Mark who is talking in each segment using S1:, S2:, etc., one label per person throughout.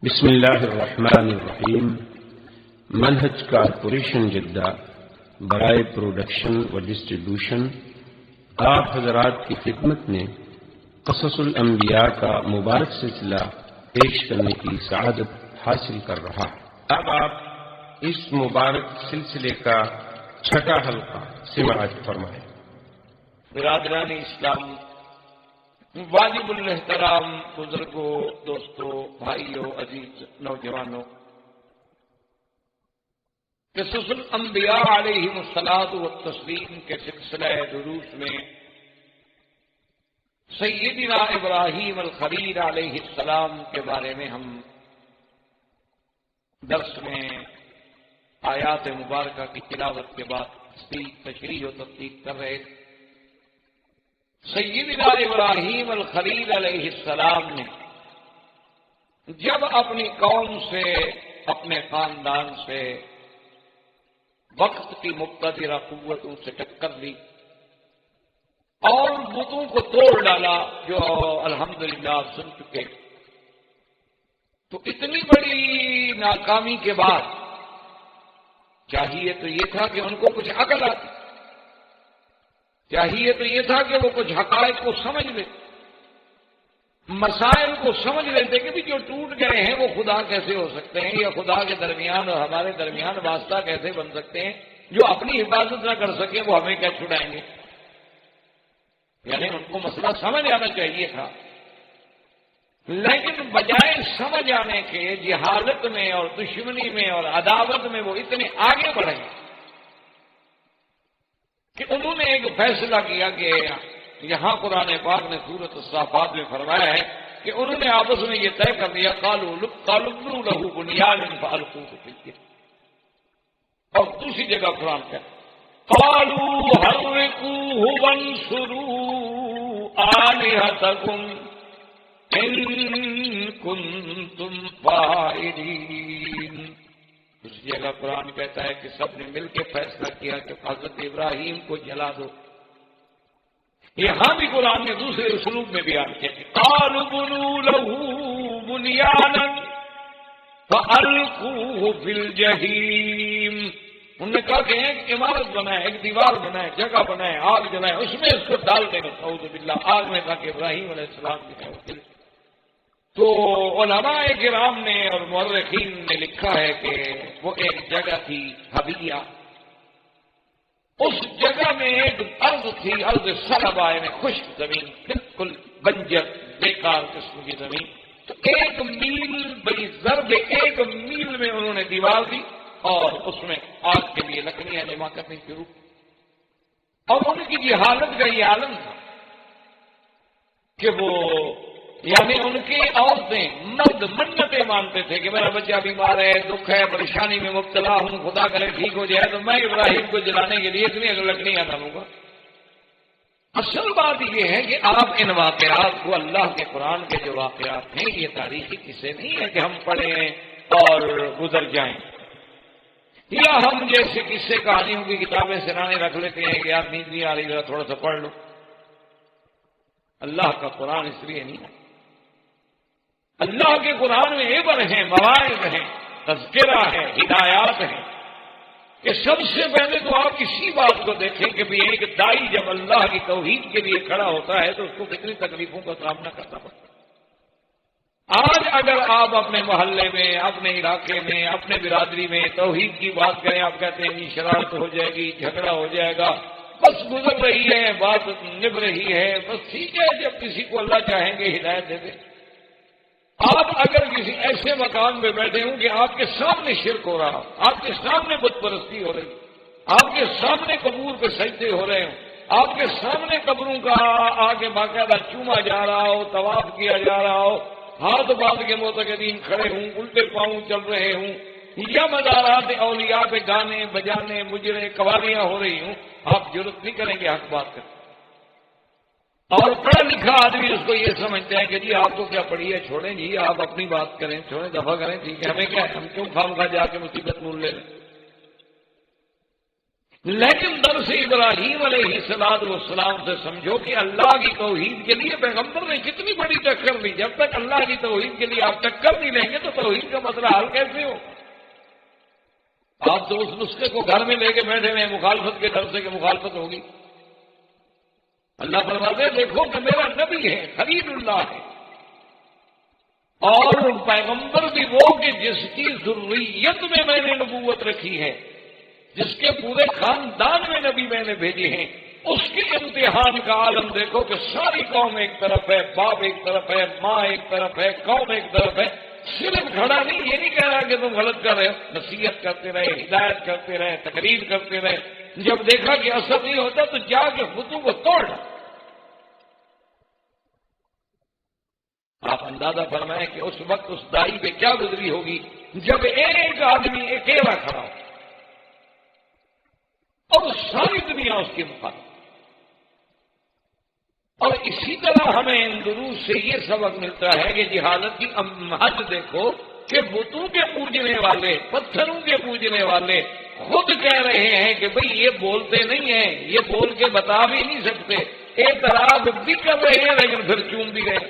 S1: بسم اللہ الرحمن الرحیم۔ منہج کارپوریشن جدہ برائے پروڈکشن و ڈسٹریبیوشن آپ حضرات کی خدمت میں قصص الانبیاء کا مبارک سلسلہ پیش کرنے کی سعادت حاصل کر رہا ہے۔ اب آپ اس مبارک سلسلے کا چھٹا حلقہ سماعت فرمائیں۔
S2: برادران اسلام، واجب الاحترام بزرگوں، دوستوں، بھائیوں، عزیز نوجوانوں، قصص الانبیاء علیہم الصلاۃ والتسلیم کے سلسلہ دروس میں سیدنا ابراہیم الخلیل علیہ السلام کے بارے میں ہم درس میں آیات مبارکہ کی تلاوت کے بعد تشریح و تفصیل کر رہے تھے۔ سیدنا ابراہیم الخلیل علیہ السلام نے جب اپنی قوم سے، اپنے خاندان سے وقت کی مقتدرہ قوتوں سے ٹکر لی اور بتوں کو توڑ ڈالا، جو الحمدللہ آپ سن چکے، تو اتنی بڑی ناکامی کے بعد چاہیے تو یہ تھا کہ ان کو کچھ عقل آتی، چاہیے تو یہ تھا کہ وہ کچھ حقائق کو سمجھ لے، مسائل کو سمجھ لیتے کہ بھی جو ٹوٹ گئے ہیں وہ خدا کیسے ہو سکتے ہیں، یا خدا کے درمیان اور ہمارے درمیان واسطہ کیسے بن سکتے ہیں، جو اپنی حفاظت نہ کر سکے وہ ہمیں کیا چھڑائیں گے۔ یعنی ان کو مسئلہ سمجھ آنا چاہیے تھا، لیکن بجائے سمجھ آنے کے جہالت میں اور دشمنی میں اور عداوت میں وہ اتنے آگے بڑھے کہ انہوں نے ایک فیصلہ کیا کہ یہاں قرآن پاک نے سورۃ الصافات میں فرمایا ہے کہ انہوں نے آپس میں یہ طے کر دیا، قالوا له بنيانا فألقوه في الجحيم۔ اور دوسری جگہ قرآن کا قالوا حرقوه وانصروا آلهتكم إن كنتم فاعلين۔ اس جگہ قرآن کہتا ہے کہ سب نے مل کے فیصلہ کیا کہ حضرت ابراہیم کو جلا دو۔ یہاں بھی قرآن نے دوسرے اسلوب میں بیان کیا کہ قالوا بنوا له بنيانا فألقوه في الجحيم۔ انہوں نے کہا کہ ایک عمارت بنائے، ایک دیوار بنائے، جگہ بنائے، آگ جلائے، اس میں اس کو ڈال دیں گے۔ اعوذ باللہ، آگ میں تھا کہ ابراہیم علیہ السلام کی۔ تو علماء کرام نے اور مورخین نے لکھا ہے کہ وہ ایک جگہ تھی حبیہ، اس جگہ میں ایک ارض تھی، ارض صلبہ، یعنی خشک زمین، بالکل بنجر بیکار قسم کی زمین۔ تو ایک میل بڑی ضرب، ایک میل میں انہوں نے دیوار دی اور اس میں آگ کے لیے لکڑیاں جمع کرنی شروع، اور ان کی جہالت کا یہ عالم تھا کہ وہ، یعنی ان کی عورتیں، مرد منتیں مانتے تھے کہ میرا بچہ بیمار ہے، دکھ ہے، پریشانی میں مبتلا ہوں، خدا کرے ٹھیک ہو جائے تو میں ابراہیم کو جلانے کے لیے اتنی لکڑیاں ڈالوں گا۔ اصل بات یہ ہے کہ آپ ان واقعات کو، اللہ کے قرآن کے جو واقعات ہیں، یہ تاریخی قصے نہیں ہے کہ ہم پڑھیں اور گزر جائیں، یا ہم جیسے قصے کہانیوں کی کتابیں سرانے رکھ لیتے ہیں کہ یار نیند نہیں آ رہی، ذرا تھوڑا سا پڑھ لو۔ اللہ کا قرآن اس لیے نہیں ہے۔ اللہ کے قرآن میں عبر ہیں، مواعظ ہیں، تذکرہ ہے، ہدایات ہیں، کہ سب سے پہلے تو آپ اسی بات کو دیکھیں کہ بھی ایک دائی جب اللہ کی توحید کے لیے کھڑا ہوتا ہے تو اس کو کتنی تکلیفوں کا سامنا کرنا پڑتا ہے۔ آج اگر آپ اپنے محلے میں، اپنے علاقے میں، اپنے برادری میں توحید کی بات کریں، آپ کہتے ہیں جی شرارت ہو جائے گی، جھگڑا ہو جائے گا، بس گزر رہی ہے، بات نبھ رہی ہے، بس ٹھیک ہے، جب کسی کو اللہ چاہیں گے ہدایت دے دیں۔ آپ اگر کسی ایسے مقام پہ بیٹھے ہوں کہ آپ کے سامنے شرک ہو رہا ہو، آپ کے سامنے بت پرستی ہو رہی، آپ کے سامنے قبور پہ سجدے ہو رہے ہوں، آپ کے سامنے قبروں کا آگے باقاعدہ چوما جا رہا ہو، طواف کیا جا رہا ہو، ہاتھ باندھ کے معتقدین کھڑے ہوں، الٹے پاؤں چل رہے ہوں، یا مزارات اولیاء پہ گانے بجانے مجرے قوالیاں ہو رہی ہوں، آپ جرت نہیں کریں گے حق بات کریں۔ اور پڑھا لکھا آدمی اس کو یہ سمجھتے ہیں کہ جی آپ کو کیا پڑھی ہے، چھوڑیں جی، آپ اپنی بات کریں، چھوڑیں، دفع کریں، ٹھیک ہے، ہمیں کیا ہے، ہم کیوں خام خواہ جا کے مصیبت مول لے لیں۔ لیکن درس ابراہیم علیہ السلام سے سمجھو کہ اللہ کی توحید کے لیے پیغمبر نے کتنی بڑی ٹکر دی. جب تک اللہ کی توحید کے لیے آپ ٹکر نہیں لیں گے تو توحید کا مسئلہ حل کیسے ہو؟ آپ تو اس نسخے کو گھر میں لے کے بیٹھے ہوئے مخالفت کے ڈر سے کہ مخالفت ہوگی. اللہ فرماتے ہیں دیکھو کہ میرا نبی ہے، خلیل اللہ ہے، اور پیغمبر بھی وہ کہ جس کی ذریت میں نے نبوت رکھی ہے، جس کے پورے خاندان میں نبی میں نے بھیجے ہیں، اس کے امتحان کا عالم دیکھو کہ ساری قوم ایک طرف ہے، باپ ایک طرف ہے، ماں ایک طرف ہے، قوم ایک طرف ہے. صرف کھڑا نہیں، یہ نہیں کہہ رہا کہ تم غلط کر رہے ہو، نصیحت کرتے رہے، ہدایت کرتے رہے، تقریر کرتے رہے. جب دیکھا کہ اثر نہیں ہوتا تو جا کے خطوں کو توڑ. آپ اندازہ فرمائیں کہ اس وقت اس دائی پہ کیا گزری ہوگی جب ایک آدمی اکیلا کھڑا ہو اور ساری دنیا اس کے مخالف. اور اسی طرح ہمیں ان دروس سے یہ سبق ملتا ہے کہ جہالت کی حد دیکھو کہ بتوں کے پوجنے والے، پتھروں کے پوجنے والے خود کہہ رہے ہیں کہ بھئی یہ بولتے نہیں ہیں، یہ بول کے بتا بھی نہیں سکتے، اعتراض بھی کر رہے ہیں لیکن پھر چوم بھی گئے.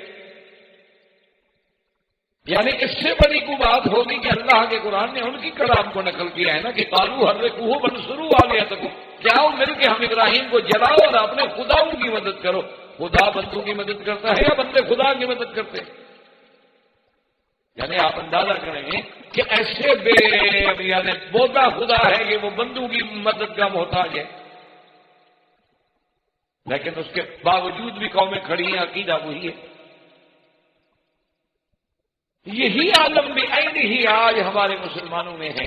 S2: یعنی اس سے بڑی کوئی بات ہوگی کہ اللہ کے قرآن نے ان کی کلام کو نقل کیا ہے نا کہ قالوا حرقوہ وانصروا آلہتکم، جاؤ مل کے ہم ابراہیم کو جلاؤ اور اپنے خداؤں کی مدد کرو. خدا بندوں کی مدد کرتا ہے یا بندے خدا کی مدد کرتے ہیں؟ یعنی آپ اندازہ کریں کہ ایسے یعنی بوتا خدا ہے کہ وہ بندوں کی مدد کا محتاج ہے، لیکن اس کے باوجود بھی قومیں کھڑی ہیں، عقیدہ وہی ہے. یہی عالم بھی عین ہی آج ہمارے مسلمانوں میں ہے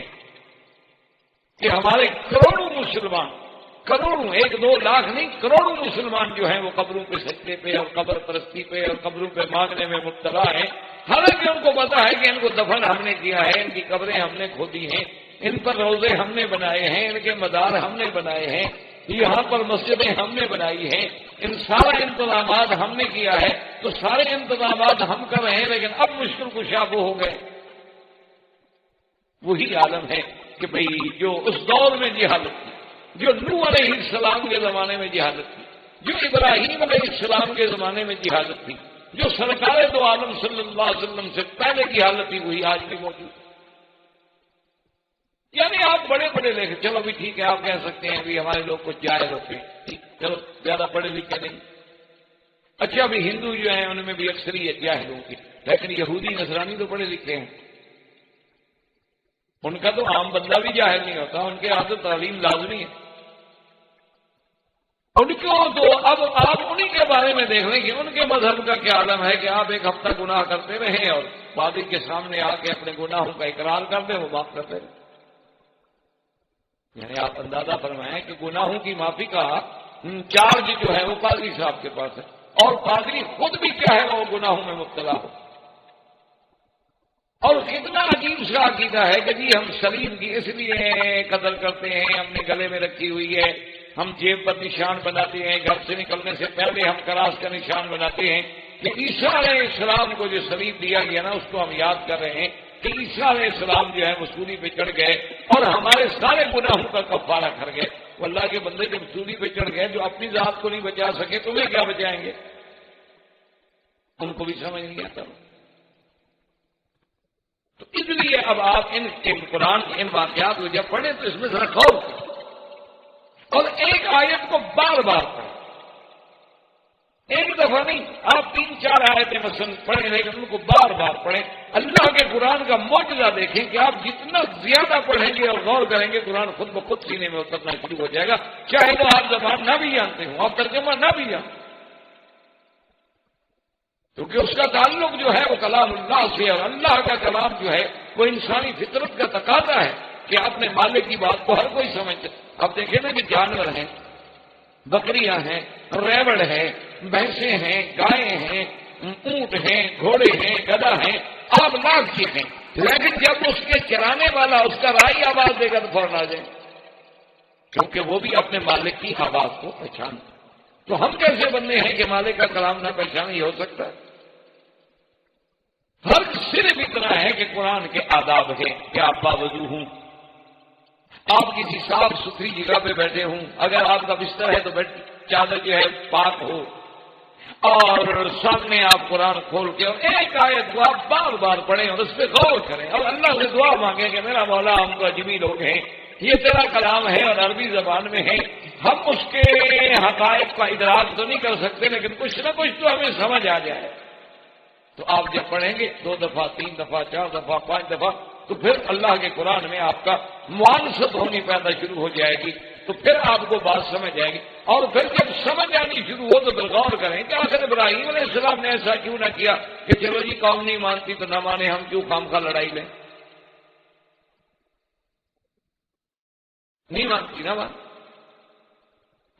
S2: کہ ہمارے کروڑوں مسلمان، کروڑوں، 1-2 لاکھ نہیں، کروڑوں مسلمان جو ہیں وہ قبروں پہ سجدے پہ اور قبر پرستی پہ اور قبروں پہ مانگنے میں مبتلا ہیں. حالانکہ ان کو پتا ہے کہ ان کو دفن ہم نے کیا ہے، ان کی قبریں ہم نے کھودی ہیں، ان پر روزے ہم نے بنائے ہیں، ان کے مدار ہم نے بنائے ہیں، یہاں پر مسجدیں ہم نے بنائی ہیں، ان سارا انتظامات ہم نے کیا ہے. تو سارے انتظامات ہم کر رہے ہیں، لیکن اب مشکل کشا وہ ہو گئے. وہی عالم ہے کہ بھئی جو اس دور میں جہالت تھی، جو نوح علیہ السلام کے زمانے میں جہالت تھی، جو ابراہیم علیہ السلام کے زمانے میں جہالت تھی، جو سرکار دو عالم صلی اللہ علیہ وسلم سے پہلے کی حالت تھی، وہی آج بھی موجود. یعنی آپ بڑے بڑے لکھے، چلو بھی ٹھیک ہے، آپ کہہ سکتے ہیں بھی ہمارے لوگ کچھ جائز ہوتے ہیں، چلو زیادہ پڑھے لکھے نہیں. اچھا بھی ہندو جو ہیں ان میں بھی اکثریت جاہلوں کی، لیکن یہودی نصرانی تو پڑھے لکھے ہیں. ان کا تو عام بندہ بھی جاہل نہیں ہوتا، ان کے یہاں تو تعلیم لازمی ہے. ان کو تو اب آپ انہی کے بارے میں دیکھ لیں کہ ان کے مذہب کا کیا عالم ہے کہ آپ ایک ہفتہ گناہ کرتے رہے اور قاضی کے سامنے آ کے اپنے گناہوں کا اقرار کر دیں، وہ معاف کرتے رہے. یعنی آپ اندازہ فرمائیں کہ گناہوں کی معافی کا چارج جو ہے وہ قاضی صاحب کے پاس ہے، اور قاضی خود بھی کیا ہے وہ گناہوں میں مبتلا ہو. اور کتنا عجیب سا عقیدہ ہے کہ جی ہم سلیم کی اس لیے قدر کرتے ہیں، ہم نے گلے میں رکھی ہوئی ہے، ہم جیب پر نشان بناتے ہیں، گھر سے نکلنے سے پہلے ہم کراس کا نشان بناتے ہیں کہ عیسیٰ علیہ السلام کو جو سلیب دیا گیا نا اس کو ہم یاد کر رہے ہیں کہ عیسیٰ علیہ السلام جو ہے وہ سولی پہ چڑھ گئے اور ہمارے سارے گناہوں کا کفارہ کر گئے. وہ اللہ کے بندے جب سولی پہ چڑھ گئے، جو اپنی ذات کو نہیں بچا سکے تمہیں کیا بچائیں گے؟ ان کو بھی سمجھ نہیں آتا. تو اس لیے اب آپ ان قرآن کے ان واقعات کو جب پڑھیں تو اس میں ذرا غور کریں اور ایک آیت کو بار بار پڑھیں. ایک دفعہ نہیں، آپ 3-4 آیتیں مثلا پڑھیں لیکن ان کو بار بار پڑھیں. اللہ کے قرآن کا معجزہ دیکھیں کہ آپ جتنا زیادہ پڑھیں گے اور غور کریں گے قرآن خود بخود سینے میں اترنا شروع ہو جائے گا، چاہے وہ آپ زبان نہ بھی جانتے ہوں، آپ ترجمہ نہ بھی جانتے، کیونکہ اس کا تعلق جو ہے وہ کلام اللہ سے، اور اللہ کا کلام جو ہے وہ انسانی فطرت کا تقاضا ہے کہ اپنے مالک کی بات کو ہر کوئی سمجھے. اب دیکھیں نا کہ جانور ہیں، بکریاں ہیں، ریوڑ ہیں، بھینسیں ہیں، گائیں ہیں، اونٹ ہیں، گھوڑے ہیں، گدھا ہیں، آپ لاکھ چیزیں، لیکن جب اس کے چرانے والا اس کا رائی آواز دے گا تو فوراً آ جائیں، کیونکہ وہ بھی اپنے مالک کی آواز کو پہچانتا. تو ہم کیسے بندے ہیں کہ مالک کا کلام نہ پہچانے؟ ہی ہو سکتا ہے. فرق صرف اتنا ہے کہ قرآن کے آداب ہے کہ آپ باوضو ہوں، آپ کسی صاف ستھری جگہ پہ بیٹھے ہوں، اگر آپ کا بستر ہے تو چادر جو ہے پاک ہو، اور سامنے آپ قرآن کھول کے اور ایک آیت کو آپ بار بار پڑھیں اور اس پہ غور کریں اور اللہ سے دعا مانگیں کہ میرا مولا ہم تو عجمی لوگ ہیں، یہ تیرا کلام ہے اور عربی زبان میں ہے، ہم اس کے حقائق کا ادراک تو نہیں کر سکتے لیکن کچھ نہ کچھ تو ہمیں سمجھ آ جائے۔ تو آپ جب پڑھیں گے 2 دفعہ 3 دفعہ 4 دفعہ 5 دفعہ تو پھر اللہ کے قرآن میں آپ کا معانست ہونی پیدا شروع ہو جائے گی، تو پھر آپ کو بات سمجھ آئے گی، اور پھر جب سمجھ آنی شروع ہو تو پھر غور کریں کہ آخر ابراہیم علیہ السلام نے ایسا کیوں نہ کیا کہ چلو جی قوم نہیں مانتی تو نہ مانے، ہم کیوں خام لڑائی لیں؟ نہیں مانتی نہ مان،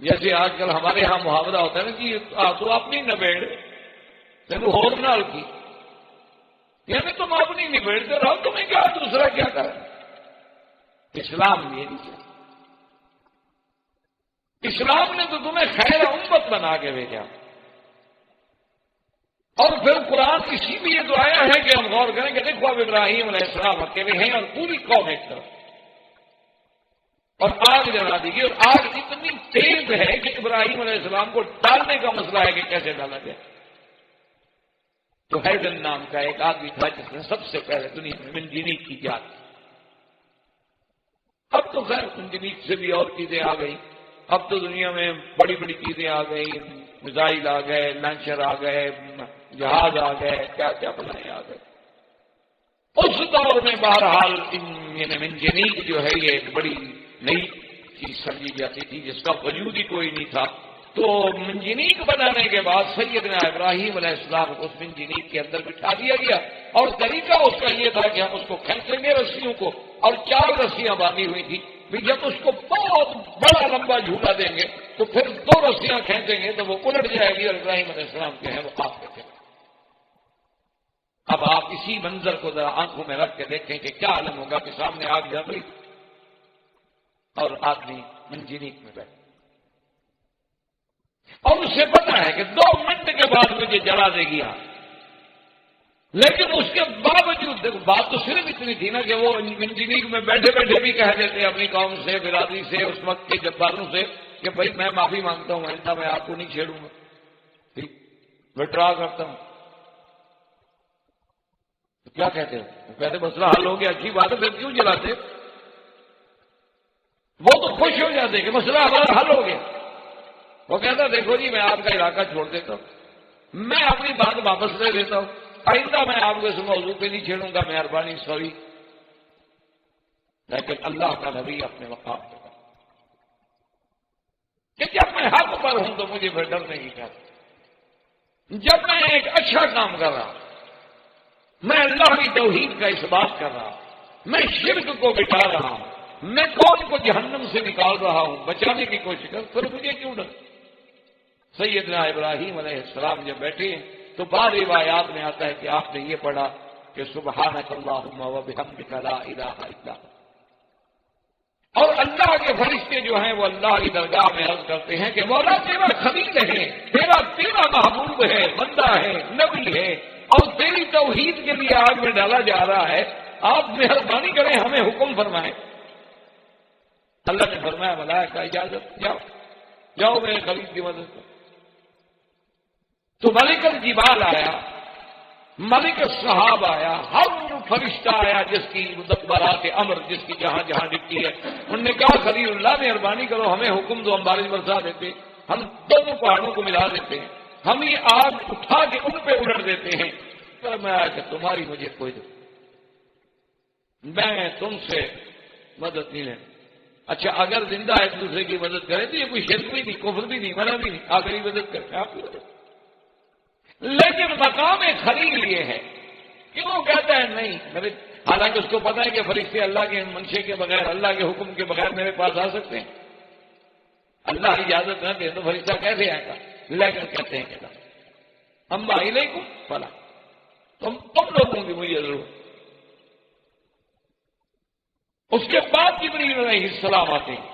S2: جیسے آج کل ہمارے ہاں محاورہ ہوتا ہے نا کہ تو اپنی نبیڑ تینوں ہور نال کی، یعنی تم اپنی نبیڑتے رہو، تمہیں کیا دوسرا کیا کرے؟ اسلام یہ نہیں چاہتا، اسلام نے تو تمہیں خیر امت بنا کے بھیجا، اور پھر قرآن اسی لیے تو آیا ہے کہ ہم غور کریں کہ دیکھو اب ابراہیم علیہ السلام اکیلے ہیں اور پوری قوم ایک طرف، اور آگ جلا دی گئی، اور آگ اتنی تیز ہے کہ ابراہیم علیہ السلام کو ڈالنے کا مسئلہ ہے کہ کیسے ڈالا جائے۔ تو ہیڈن نام کا ایک آدمی تھا جس نے سب سے پہلے دنیا میں منجنیق کی ایجاد کی۔ اب تو خیر منجنیق سے بھی اور چیزیں آ گئی، اب تو دنیا میں بڑی بڑی چیزیں آ گئی، میزائل آ گئے، لانچر آ گئے، جہاز آ گئے، کیا کیا بنائے آ گئے۔ اس دور میں بہرحال منجنیق جو ہے یہ ایک بڑی نئی چیز سمجھی جاتی تھی جس کا وجود ہی کوئی نہیں تھا۔ تو منجنیق بنانے کے بعد سیدنا ابراہیم علیہ السلام کو اس منجنیق کے اندر بٹھا دیا گیا، اور طریقہ اس کا یہ تھا کہ ہم اس کو کھینچیں گے رسیوں کو، اور 4 رسیاں باندھی ہوئی تھی، پھر جب اس کو بہت بڑا لمبا جھولا دیں گے تو پھر 2 رسیاں کھینچیں گے تو وہ الٹ جائے گی اور ابراہیم علیہ السلام جو ہے وہ آپ کے تھے۔ اب آپ اسی منظر کو ذرا آنکھوں میں رکھ کے دیکھیں کہ کیا عالم ہوگا کہ سامنے آگ جل رہی اور آدمی منجنیق میں بیٹھے، اور اسے پتا ہے کہ 2 منٹ کے بعد مجھے جلا دے گی آگ، لیکن اس کے باوجود دیکھو بات تو صرف اتنی تھی نا کہ وہ منجنیق میں بیٹھے بیٹھے بھی کہہ دیتے اپنی قوم سے، برادری سے، اس وقت کے جباروں سے کہ بھائی میں معافی مانگتا ہوں، آئندہ میں آپ کو نہیں چھیڑوں گا، ٹھیک وڈرا کرتا ہوں۔ تو کیا کہتے ہیں؟ کہتے مسئلہ حل ہو گیا، اچھی بات ہے، پھر کیوں جلاتے؟ وہ تو خوش ہو جاتے کہ مسئلہ ہمارا حل ہو گیا۔ وہ کہتا دیکھو جی میں آپ کا علاقہ چھوڑ دیتا ہوں، میں اپنی بات واپس لے لیتا ہوں، آئندہ میں آپ کو اس موضوع پہ نہیں چھیڑوں گا، مہربانی سوری۔ لیکن اللہ کا نبی اپنے مقام پہ کہ جب میں حق پر ہوں تو مجھے پھر ڈر نہیں کہتا، جب میں ایک اچھا کام کر رہا ہوں، میں اللہ کی توحید کا اس بات کر رہا ہوں، میں شرک کو مٹا رہا ہوں، میں قوم کو جہنم سے نکال رہا ہوں، بچانے کی کوشش کر، پھر مجھے کیوں ڈر؟ سیدنا ابراہیم علیہ السلام جب بیٹھے ہیں تو بعض روایات میں آتا ہے کہ آپ نے یہ پڑھا کہ سبحانک اللہم وبحمدک لا الہ الا انت، اور اللہ کے فرشتے جو ہیں وہ اللہ کی درگاہ میں عرض کرتے ہیں کہ مولا تیرا خلیل ہے، تیرا محبوب ہے، بندہ ہے، نبی ہے، اور تیری توحید کے لیے آگ میں ڈالا جا رہا ہے، آپ مہربانی کریں ہمیں حکم فرمائیں۔ اللہ نے فرمایا ملائکہ اجازت، جاؤ میرے خلیل کی مدد کرو۔ تو ملک الجبال آیا، ملک الصحاب آیا، ہر فرشتہ آیا جس کی مدبرات امر، جس کی جہاں جہاں ڈپٹی ہے، انہوں نے کہا خلیل اللہ مہربانی کرو ہمیں حکم دو، ہم بارش برسا دیتے، ہم دونوں پہاڑوں کو ملا دیتے ہیں، ہم یہ آگ اٹھا کے ان پہ الٹ دیتے ہیں۔ پر میں آیا کہ تمہاری مجھے کوئی دو، میں تم سے مدد نہیں لینا۔ اچھا اگر زندہ ایک دوسرے کی مدد کرے تو یہ کوئی شرک بھی نہیں، کفر بھی نہیں، منع بھی نہیں، آخری مدد کرے آپ کی مدد۔ لیکن مقام خلیل یہ ہے کہ وہ کہتا ہے نہیں، حالانکہ اس کو پتا ہے کہ فرشتے اللہ کے منشے کے بغیر، اللہ کے حکم کے بغیر میرے پاس آ سکتے ہیں، اللہ اجازت نہ دے تو فرشتہ کیسے آئے گا؟ لیکن کہتے ہیں کہ اما الیکم فلا، تم لوگوں کی مجھے ضرورت۔ اس کے بعد جبریل علیہ السلام آتے ہیں،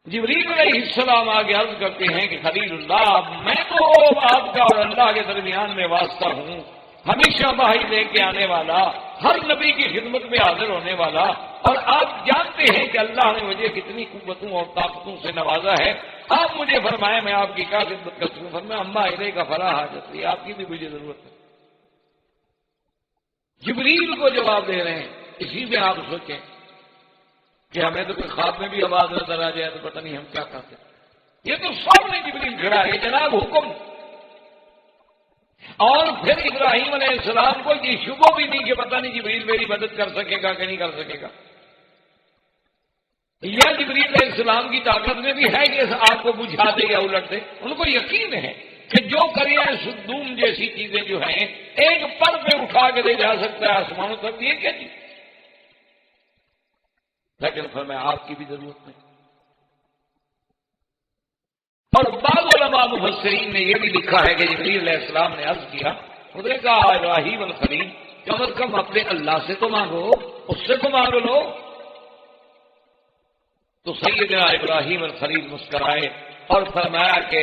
S2: جبریل علیہ السلام آگے عرض کرتے ہیں کہ خلیل اللہ میں تو آپ کا اور اللہ کے درمیان میں واسطہ ہوں، ہمیشہ وحی لے کے آنے والا، ہر نبی کی خدمت میں حاضر ہونے والا، اور آپ جانتے ہیں کہ اللہ نے مجھے کتنی قوتوں اور طاقتوں سے نوازا ہے، آپ مجھے فرمائیں میں آپ کی کیا خدمت کر سکوں؟ فرمایا اما الیک فلا حاجت لی، آپ کی بھی مجھے ضرورت ہے۔ جبریل کو جواب دے رہے ہیں۔ اسی میں آپ سوچیں کہ ہمیں تو کوئی خواب میں بھی آواز نظر آ جائے تو پتہ نہیں ہم کیا کرتے۔ یہ تو سامنے جبریل کھڑا ہے، جناب حکم۔ اور پھر ابراہیم علیہ السلام کو یہ شبہ بھی نہیں کہ پتہ نہیں جبریل میری مدد کر سکے گا کہ نہیں کر سکے گا، یا جبریل علیہ السلام کی طاقت میں بھی ہے کہ آپ کو بجھا دے یا الٹ دے۔ ان کو یقین ہے کہ جو کریا سدوم جیسی چیزیں جو ہیں ایک پر پہ اٹھا کے لے جا سکتا ہے آسمانوں تک، یہ کیا چیز؟ لیکن فرمایا آپ کی بھی ضرورت نہیں۔ اور بعض علماء مفسرین نے یہ بھی لکھا ہے کہ جبریل علیہ السلام نے عرض کیا، خود نے کہا ابراہیم الخلیل کم از کم اپنے اللہ سے تو مانگو، اس سے تو مانگ لو۔ تو سیدنا ابراہیم الخلیل مسکرائے اور فرمایا کہ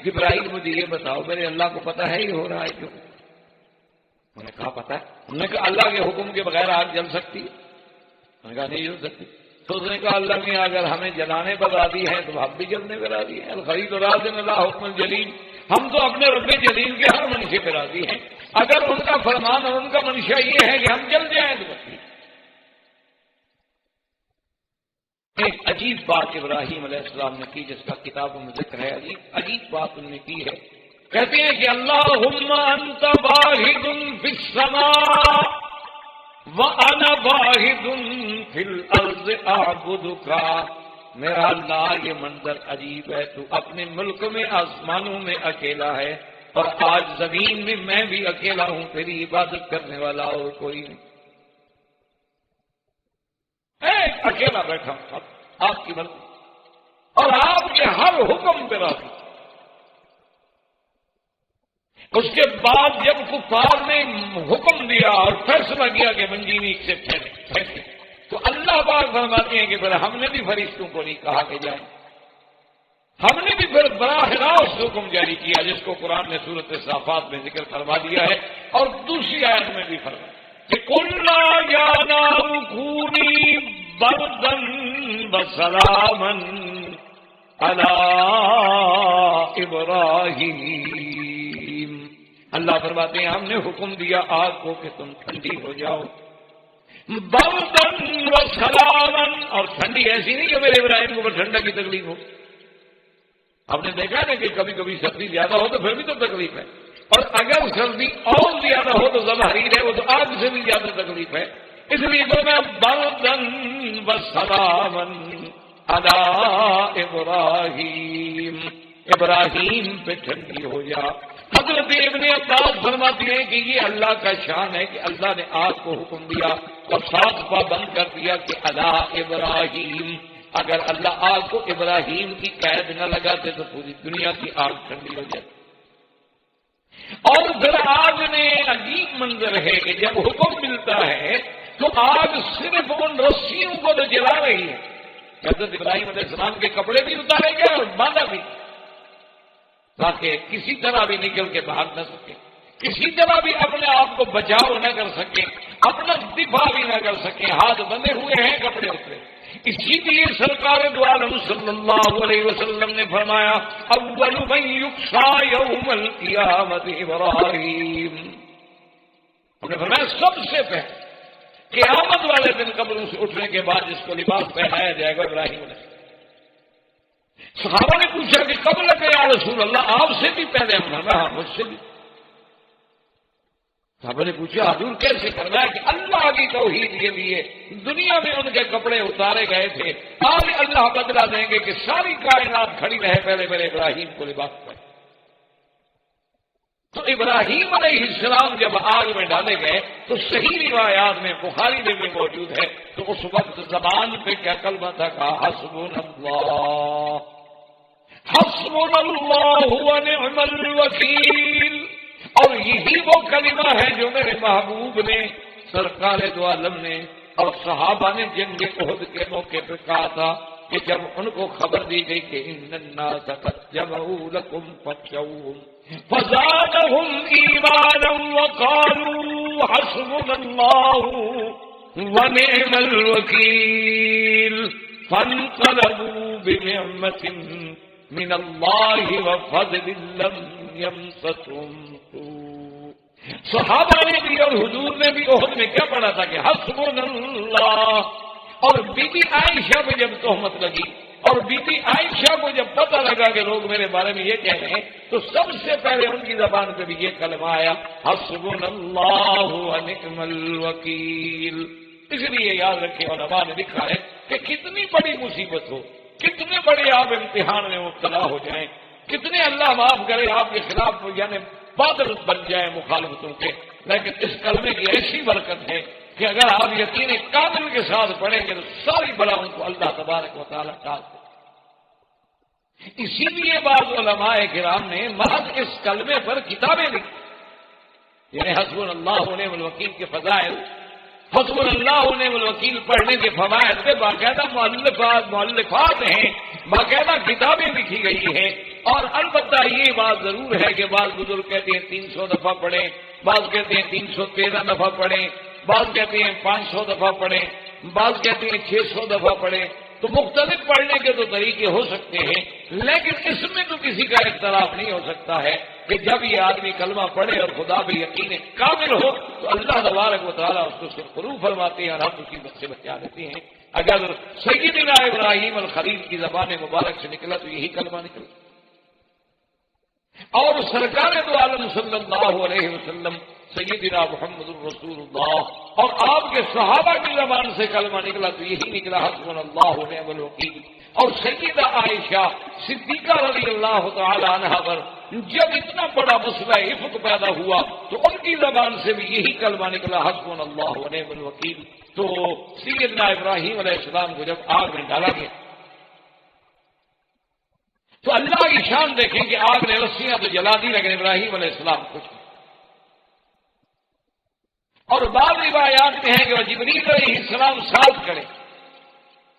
S2: جبرائیل مجھے یہ بتاؤ میرے اللہ کو پتہ ہے یہ ہو رہا ہے کیوں؟ انہوں نے کہا پتہ ہے۔ انہوں نے کہا اللہ کے حکم کے بغیر آگ جل سکتی ہے؟ انہوں نے کہا نہیں جل سکتی۔ تو اس نے کہا اللہ نے اگر ہمیں جلانے پر راضی ہے تو ہم بھی جلنے پر راضی ہیں۔ الخلیل راض اللہ حکم الجلیل، ہم تو اپنے رب جلیل کے ہر منشے پہ راضی ہیں، اگر ان کا فرمان اور ان کا منشا یہ ہے کہ ہم جل جائیں تو بس۔ ایک عجیب بات ابراہیم علیہ السلام نے کی جس کا کتابوں میں ذکر ہے، عجیب بات انہوں نے کی ہے۔ کہتے ہیں کہ اللہم انت واحد فی السماء وَأَنَا وَاحِدٌ فِي الْأَرْضِ أَعْبُدُكَ۔ میرا اللہ یہ منظر عجیب ہے، تو اپنے ملک میں آسمانوں میں اکیلا ہے اور آج زمین میں میں بھی اکیلا ہوں، تیری عبادت کرنے والا اور کوئی نہیں۔ ایک اکیلا بیٹھا ہوں آپ کی ملک اور آپ کے ہر حکم پہ راضی۔ اس کے بعد جب کفار نے حکم دیا اور فیصلہ کیا کہ منجینی سے پھینکے تو اللہ پاک فرماتے ہیں کہ پھر ہم نے بھی فرشتوں کو نہیں کہا کہ جائیں، ہم نے بھی پھر براہ راست حکم جاری کیا جس کو قرآن نے سورۃ صافات میں ذکر فرما دیا ہے، اور دوسری آیت میں بھی فرمایا کہ قُلْنَا يَا نَارُ كُونِي بَرْدًا وَسَلَامًا عَلَىٰ إِبْرَاهِيمَ۔ اللہ فرماتے ہیں ہم نے حکم دیا آگ کو کہ تم ٹھنڈی ہو جاؤ، بردن و سلامن، اور ٹھنڈی ایسی نہیں کہ میرے ابراہیم کو ٹھنڈا کی تکلیف ہو۔ آپ نے دیکھا نا کہ کبھی کبھی سردی زیادہ ہو تو پھر بھی تو تکلیف ہے، اور اگر سردی اور زیادہ ہو تو ظاہر ہے وہ تو آگ سے بھی زیادہ تکلیف ہے۔ اس لیے تو میں بردن و سلامن علی ابراہیم، ابراہیم پہ ٹھنڈی ہو جا۔ حضرت ابن عباس فرماتے ہیں کہ یہ اللہ کا شان ہے کہ اللہ نے آگ کو حکم دیا اور ساتھ پابند کر دیا کہ علی ابراہیم، اگر اللہ آگ کو ابراہیم کی قید نہ لگاتے تو پوری دنیا کی آگ ٹھنڈی ہو جاتی۔ اور پھر آگ نے عجیب منظر ہے کہ جب حکم ملتا ہے تو آگ صرف ان رسیوں کو تو جلا رہی ہے۔ حضرت ابراہیم علیہ السلام کے کپڑے بھی اتارے گئے اور باندھا بھی، تاکہ کسی طرح بھی نکل کے بھاگ نہ سکے، کسی طرح بھی اپنے آپ کو بچاؤ نہ کر سکے، اپنا دفاع بھی نہ کر سکے، ہاتھ بندھے ہوئے ہیں کپڑے اترے۔ اسی لیے سرکار دو عالم صلی اللہ علیہ وسلم نے فرمایا اول من یقصا یوم القیامت ابراہیم، انہوں نے فرمایا سب سے پہلے قیامت والے دن قبروں سے اٹھنے کے بعد جس کو لباس پہنایا جائے گا ابراہیم علیہ السلام۔ صحابہ نے پوچھا کہ کب لگے یا رسول اللہ، آپ سے بھی پہلے ہم نے ہاں مجھ سے بھی۔ صحابہ نے پوچھا حضور کیسے؟ کرنا ہے کہ اللہ کی توحید کے لیے دنیا میں ان کے کپڑے اتارے گئے تھے، آج اللہ بدلا دیں گے کہ ساری کائنات کھڑی رہے پہلے میرے ابراہیم کو لباس پہنے۔ تو ابراہیم علیہ السلام جب آگ میں ڈالے گئے تو صحیح روایات میں بخاری میں بھی موجود ہے، تو اس وقت زبان پہ کیا کلمہ تھا؟ کہا حسبنا اللہ، حسبنا اللہ ونعم الوکیل۔ اور یہی وہ کلمہ ہے جو میرے محبوب نے، سرکار دو عالم نے اور صحابہ نے جنگ احد کے موقع پہ کہا تھا کہ جب ان کو خبر دی گئی کہ ان الناس قد جمعوا لكم فاخشوهم فزادهم ایمانا وقالوا حسبنا الله ونعم الوکیل فانقلبوا بنعمة من الله وفضل لم يمسسهم سوء. صحابہ نے بھی اور حضور نے بھی احد میں کیا پڑھا تھا کہ حسبنا اللہ. اور بی بی عائشہ پہ جب تہمت لگی اور بی بی عائشہ کو جب پتہ لگا کہ لوگ میرے بارے میں یہ کہہ رہے ہیں تو سب سے پہلے ان کی زبان پہ بھی یہ کلمہ آیا حسبنا اللہ ونعم الوکیل. اس لیے یاد رکھیں علماء نے لکھا ہے کہ کتنی بڑی مصیبت ہو، کتنے بڑے آپ امتحان میں مبتلا ہو جائیں، کتنے اللہ معاف کرے آپ کے خلاف یعنی بادل بن جائیں مخالفتوں کے، لیکن اس کلمے کی ایسی برکت ہے کہ اگر آپ یقین کامل کے ساتھ پڑھیں گے تو ساری بلاؤں کو اللہ تبارک و تعالیٰ ٹال دے. اسی لیے بعض علماء کرام نے محض اس کلمے پر کتابیں لکھی، یعنی حسبنا اللہ ونعم الوکیل کے فضائل، حسبنا اللہ ونعم الوکیل پڑھنے کے فوائد پہ باقاعدہ مؤلفات ہیں، باقاعدہ کتابیں لکھی گئی ہیں. اور البتہ یہ بات ضرور ہے کہ بعض بزرگ کہتے ہیں 300 دفعہ پڑھیں، بعض کہتے ہیں 313 دفعہ پڑھیں، بعض کہتے ہیں 500 دفعہ پڑھیں، بعض کہتے ہیں 600 دفعہ پڑھیں. تو مختلف پڑھنے کے تو طریقے ہو سکتے ہیں، لیکن اس میں تو کسی کا اختلاف نہیں ہو سکتا ہے کہ جب یہ آدمی کلمہ پڑھے اور خدا بھی یقین کامل ہو تو اللہ تبارک و تعالیٰ اس کو سرخرو فرماتے ہیں اور ہم مصیبت سے بچا دیتے ہیں. اگر سیدنا ابراہیم الخلیل کی زبان مبارک سے نکلا تو یہی کلمہ نکلا. اور سرکار دو عالم صلی اللہ علیہ وسلم سیدنا محمد الرسول اللہ اور آپ کے صحابہ کی زبان سے کلمہ نکلا تو یہی نکلا حسبنا اللہ ونعم الوکیل. اور سیدہ عائشہ صدیقہ رضی اللہ تعالی عنہا پر جب اتنا بڑا مسئلہ افق پیدا ہوا تو ان کی زبان سے بھی یہی کلمہ نکلا حسبنا اللہ ونعم الوکیل. تو سیدنا ابراہیم علیہ السلام کو جب آگ میں ڈالا گیا تو اللہ کی شان دیکھیں کہ آگ نے رسیاں تو جلا دی لیکن ابراہیم علیہ السلام کچھ نہیں. اور بعض روایات میں ہے کہ وہ جبریل علیہ السلام ساتھ کریں،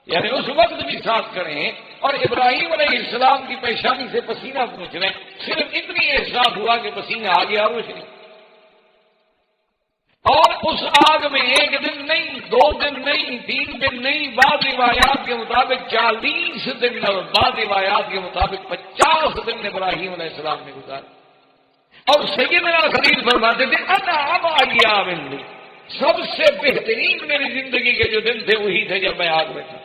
S2: یعنی اس وقت بھی ساتھ کریں اور ابراہیم علیہ السلام کی پیشانی سے پسینہ پوچھ رہے ہیں. صرف اتنی احساس ہوا کہ پسینہ آ گیا روشنی. اور اس آگ میں ایک دن نہیں، 2 دن نہیں، 3 دن نہیں، بعض روایات کے مطابق 40 دن اور بعض روایات کے مطابق 50 دن ابراہیم علیہ السلام نے گزارے. اور سیدنا خلیل فرماتے تھے سب سے بہترین میری زندگی کے جو دن تھے وہی تھے جب میں آگ میں تھا.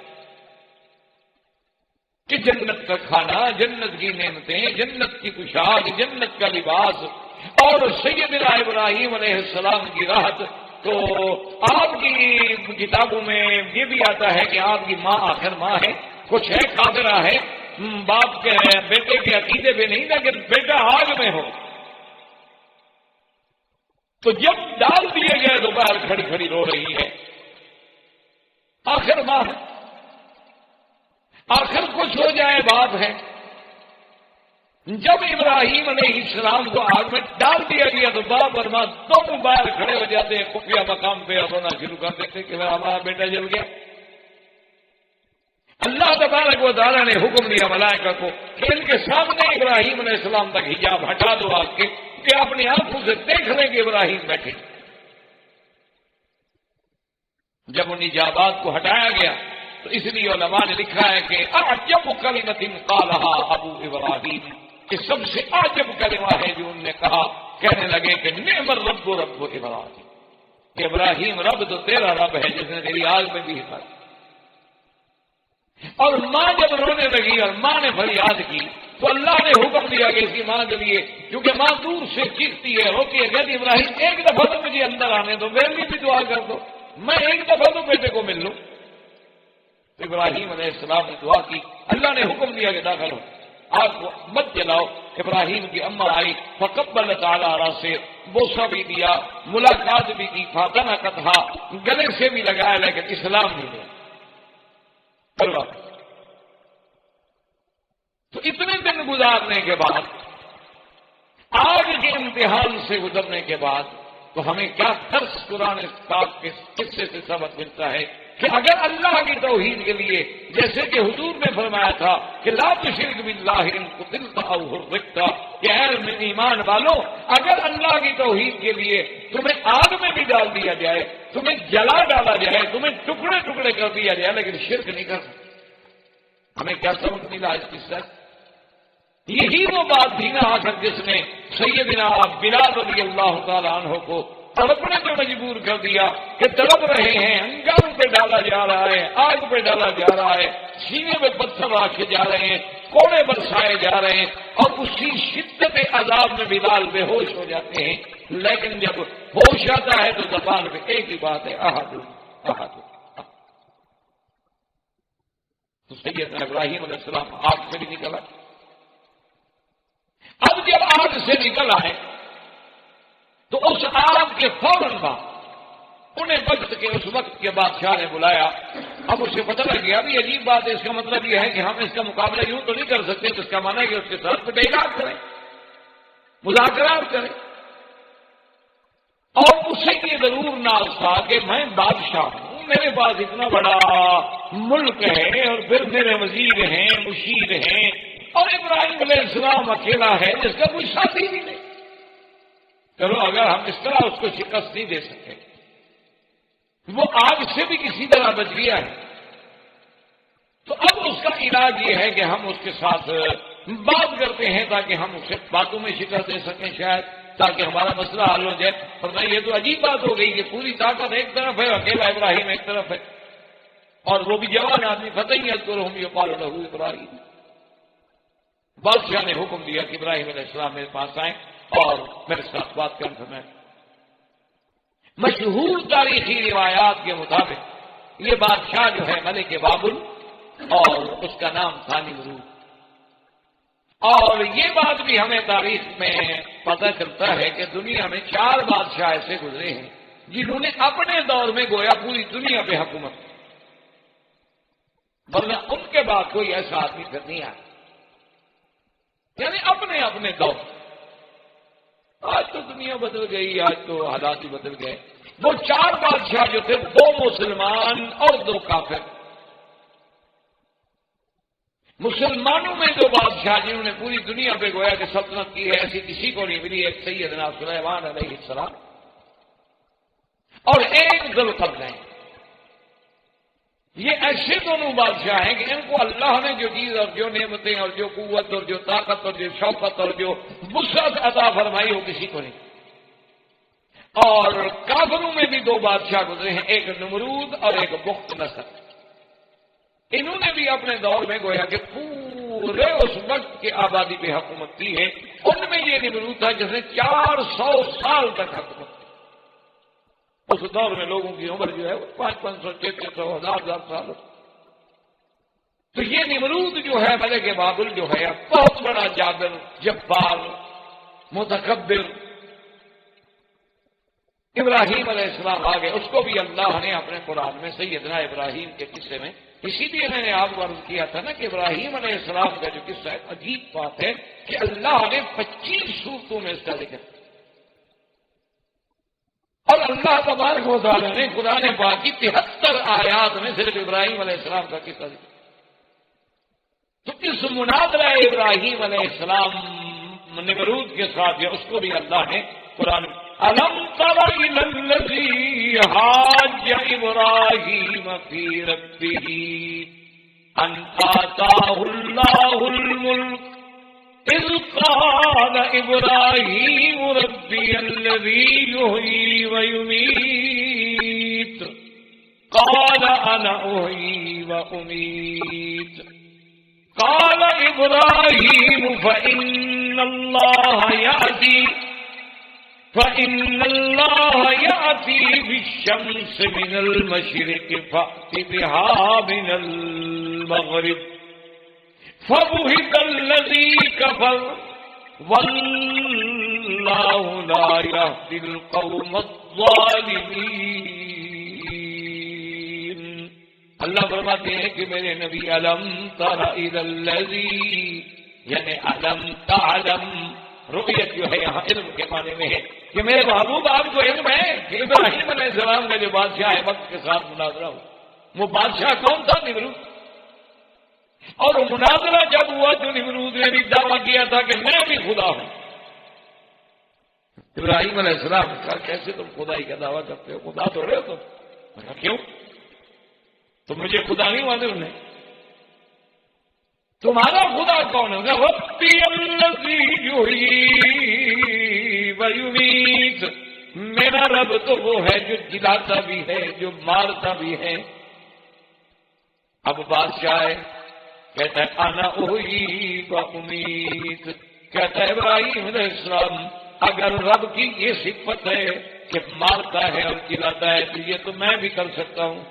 S2: کہ جنت کا کھانا، جنت کی نعمتیں، جنت کی پوشاک، جنت کا لباس اور سیدنا ابراہیم علیہ السلام کی راحت. تو آپ کی کتابوں میں یہ بھی آتا ہے کہ آپ کی ماں آخر ماں ہے، کچھ ہے قادرہ ہے، باپ کے بیٹے کے عقیدے پہ نہیں لیکن بیٹا آگ میں ہو. تو جب ڈال دیے گئے تو باہر کھڑی کھڑی رو رہی ہے، آخر ماں ہے، آخر کچھ ہو جائے بات ہے. جب ابراہیم علیہ السلام کو آگ میں ڈال دیا گیا تو باپ اور ماں دونوں باہر کھڑے ہو جاتے ہیں، خفیہ مقام پہ رونا شروع کر دیتے کہ ہمارا بیٹا جل گیا. اللہ تبارک و تعالیٰ نے حکم دیا ملائکہ کو کہ ان کے سامنے ابراہیم علیہ السلام تک حجاب ہٹا دو آگ کے کہ اپنی آنکھوں سے دیکھ لیں کہ ابراہیم بیٹھے. جب ان حجابات کو ہٹایا گیا تو اس لیے علماء نے لکھا ہے کہ اعجب کلمۃ قالھا ابو ابراہیم، کہ سب سے عجب کلمہ ہے جو انہوں نے کہا. کہنے لگے کہ نعم الرب رب ابراہیم، کہ ابراہیم رب تو تیرا رب ہے جس نے تیری آگ میں بھی حفاظت. اور ماں جب رونے لگی اور ماں نے فریاد کی تو اللہ نے حکم دیا کہ اس کی ماں کے لیے، کیونکہ ماں دور سے چیختی ہے، روتی ہے، کہتی ابراہیم ایک دفعہ تو مجھے اندر آنے دو، میرے لیے بھی دعا کر دو، میں ایک دفعہ تو بیٹے کو مل لوں. تو ابراہیم علیہ السلام نے دعا کی، اللہ نے حکم دیا کہ داخل ہو، آگ کو مت جلاؤ. ابراہیم کی اماں آئی، فقبلت علی راسہ، بوسہ بھی دیا، ملاقات بھی کی، فاطنقتھا، گلے سے بھی لگایا لیکن اسلام نہیں دیا. تو اتنے دن گزارنے کے بعد، آج کے امتحان سے گزرنے کے بعد تو ہمیں کیا درس قرآن پاک کے قصے سے سبق ملتا ہے کہ اگر اللہ کی توحید کے لیے، جیسے کہ حضور نے فرمایا تھا کہ لا تشرک باللہ ان قتلت او حرقت، کہ اے ایمان والو اگر اللہ کی توحید کے لیے تمہیں آگ میں بھی ڈال دیا جائے، تمہیں جلا ڈالا جائے، تمہیں ٹکڑے ٹکڑے کر دیا جائے، لیکن شرک نہیں کر سکتے۔ ہمیں کیا سبق ملا اس کی سچ؟ یہی وہ بات تھی نا آخر جس نے سیدنا بلال رضی اللہ تعالیٰ عنہ کو تڑپنے کو مجبور کر دیا کہ تڑپ رہے ہیں، انگاروں پہ ڈالا جا رہا ہے، آگ پہ ڈالا جا رہا ہے، سینے میں پتھر رکھے جا رہے ہیں، کوڑے برسائے جا رہے ہیں، اور اسی شدت عذاب میں بلال بے ہوش ہو جاتے ہیں، لیکن جب ہوش آتا ہے تو زبان پہ ایک ہی بات ہے، احد احد۔ تو سیدنا ابراہیم علیہ السلام آگ سے بھی نکلا۔ اب جب آگ سے نکل آئے تو اس آگ کے فوراً بعد انہیں وقت کے اس وقت کے بادشاہ نے بلایا۔ اب اسے پتہ لگ گیا بھی عجیب بات ہے، اس کا مطلب یہ ہے کہ ہم اس کا مقابلہ یوں تو نہیں کر سکتے، تو اس کا معنی ہے کہ اس کے ساتھ بیعت کریں، مذاکرات کریں، اور اسے یہ ضرور ناز تھا کہ میں بادشاہ ہوں، میرے پاس اتنا بڑا ملک ہے، اور پھر میرے وزیر ہیں، مشیر ہیں، اور ابراہیم علیہ السلام اکیلا ہے جس کا کوئی ساتھی بھی نہیں۔ چلو اگر ہم اس طرح اس کو شکست نہیں دے سکے، وہ آگ سے بھی کسی طرح بچ گیا ہے، تو اب اس کا علاج یہ ہے کہ ہم اس کے ساتھ بات کرتے ہیں تاکہ ہم اسے باتوں میں شکست دے سکیں، شاید تاکہ ہمارا مسئلہ حل ہو جائے۔ ورنہ یہ تو عجیب بات ہو گئی کہ پوری طاقت ایک طرف ہے، اکیلا ابراہیم ایک طرف ہے، اور وہ بھی جوان آدمی، فتح ہی اذکرہم یقال لہ ابراہیم۔ بادشاہ نے حکم دیا کہ ابراہیم علیہ السلام میرے پاس آئیں اور میرے ساتھ بات کریں۔ فرمایا مشہور تاریخی روایات کے مطابق یہ بادشاہ جو ہے ملک بابل، اور اس کا نام تھا نمرود۔ اور یہ بات بھی ہمیں تاریخ میں پتہ چلتا ہے کہ دنیا میں 4 بادشاہ ایسے گزرے ہیں جنہوں نے اپنے دور میں گویا پوری دنیا پہ حکومت کی، ورنہ ان کے بعد کوئی ایسا آدمی پھر نہیں آیا، یعنی اپنے اپنے دور۔ آج تو دنیا بدل گئی، آج تو حالات ہی بدل گئے۔ وہ 4 بادشاہ جو تھے، 2 مسلمان اور 2 کافر۔ مسلمانوں میں 2 بادشاہ جنہوں نے پوری دنیا پہ گویا کہ سلطنت کی ہے، ایسی کسی کو نہیں ملی، ایک سیدنا سلیمان علیہ السلام اور ایک ذوالقرنین۔ یہ ایسے دونوں بادشاہ ہیں کہ ان کو اللہ نے جو چیز اور جو نعمتیں اور جو قوت اور جو طاقت اور جو شوقت اور جو وسعت عطا فرمائی ہو کسی کو نہیں۔ اور کافروں میں بھی 2 بادشاہ گزرے ہیں، ایک نمرود اور ایک بخت نصر۔ انہوں نے بھی اپنے دور میں گویا کہ پورے اس وقت کی آبادی پہ حکومت کی ہے۔ ان میں یہ نمرود تھا جس نے 400 سال تک حکومت کی۔ اس دور میں لوگوں کی عمر جو ہے 500 600 1000 سال۔ تو یہ نمرود جو ہے ملک بابل جو ہے بہت بڑا جابر، جبار، متکبر۔ ابراہیم علیہ السلام آگے، اس کو بھی اللہ نے اپنے قرآن میں سیدنا ابراہیم کے قصے میں، اسی لیے میں نے آپ کو عرض کیا تھا نا کہ ابراہیم علیہ السلام کا جو قصہ ہے عجیب بات ہے کہ اللہ نے 25 سورتوں میں اس کا ذکر کیا، اور اللہ تبارک و تعالیٰ نے قرآن پاک کی 73 آیات میں صرف ابراہیم علیہ السلام کا قصہ ذکر۔ تو اس مناظرہ ابراہیم علیہ السلام نمرود کے ساتھ ہے، اس کو بھی اللہ نے قرآن الم تر الی الذی حاج ابراہیم فی ربہ ان آتاہ اللہ الملک اذ قال ابراہیم ربی الذی یحیی ویمیت قال انا احیی وامیت قال ابراہیم فإن اللہ یأتی بالشمس من المشرق فأت بها من المغرب فبہت الذی کفر واللہ لا یہدی القوم الظالمین۔ اللہ فرماتے ہیں کہ میرے نبی علم تر الی الذی، یعنی علم تعلم، رؤیت جو ہے یہاں علم کے معنی میں ہے کہ میرے محبوب آپ کو علم ہے کہ ابراہیم علیہ السلام کا جو بادشاہ ہے وقت کے ساتھ مناظرہ ہو، وہ بادشاہ کون تھا؟ نمرود. اور مناظرہ جب ہوا تو نمرود نے بھی دعویٰ کیا تھا کہ میں بھی خدا ہوں. ابراہیم علیہ السلام نے کہا کیسے تم خدائی کا دعویٰ کرتے ہو؟ خدا تو رہے ہو تم. میں کہا کیوں؟ تم مجھے خدا نہیں مانے انہیں. تمہارا خدا کون ہے؟ ربی الذی یحیی و یمیت. میرا رب تو وہ ہے جو جلاتا بھی ہے جو مارتا بھی ہے. اب بادشاہ ہے کہتا ہے انا احیی و امیت. کہتا ہے ابراہیم علیہ السلام اگر رب کی یہ صفت ہے کہ مارتا ہے اور جلاتا ہے تو یہ تو میں بھی کر سکتا ہوں.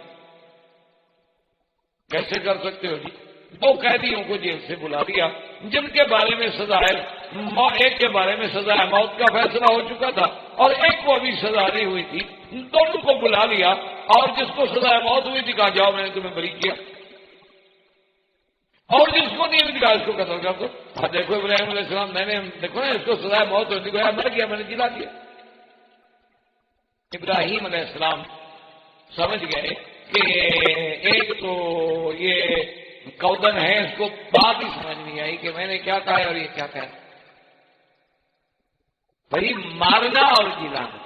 S2: کیسے کر سکتے ہو جی؟ 2 قیدیوں کو جیل سے بلا دیا جن کے بارے میں سزا ہے، ایک کے بارے میں سزا ہے موت کا فیصلہ ہو چکا تھا اور ایک کو ابھی سزا نہیں ہوئی تھی. دونوں کو بلا لیا اور جس کو سزا موت ہوئی تھی کہا جاؤ میں نے تمہیں بری کیا، اور جس کو نہیں دیا اس کو قتل کر دو. دیکھو ابراہیم علیہ السلام میں نے دیکھو نا اس کو سزا موت ہوئی تھی مر گیا میں نے جلا دیا. ابراہیم علیہ السلام سمجھ گئے کہ ایک تو یہ کودن ہے، اس کو بات ہی سمجھ نہیں آئی کہ میں نے کیا کہا ہے اور یہ کیا کہا ہے. بھائی مارنا اور جلانا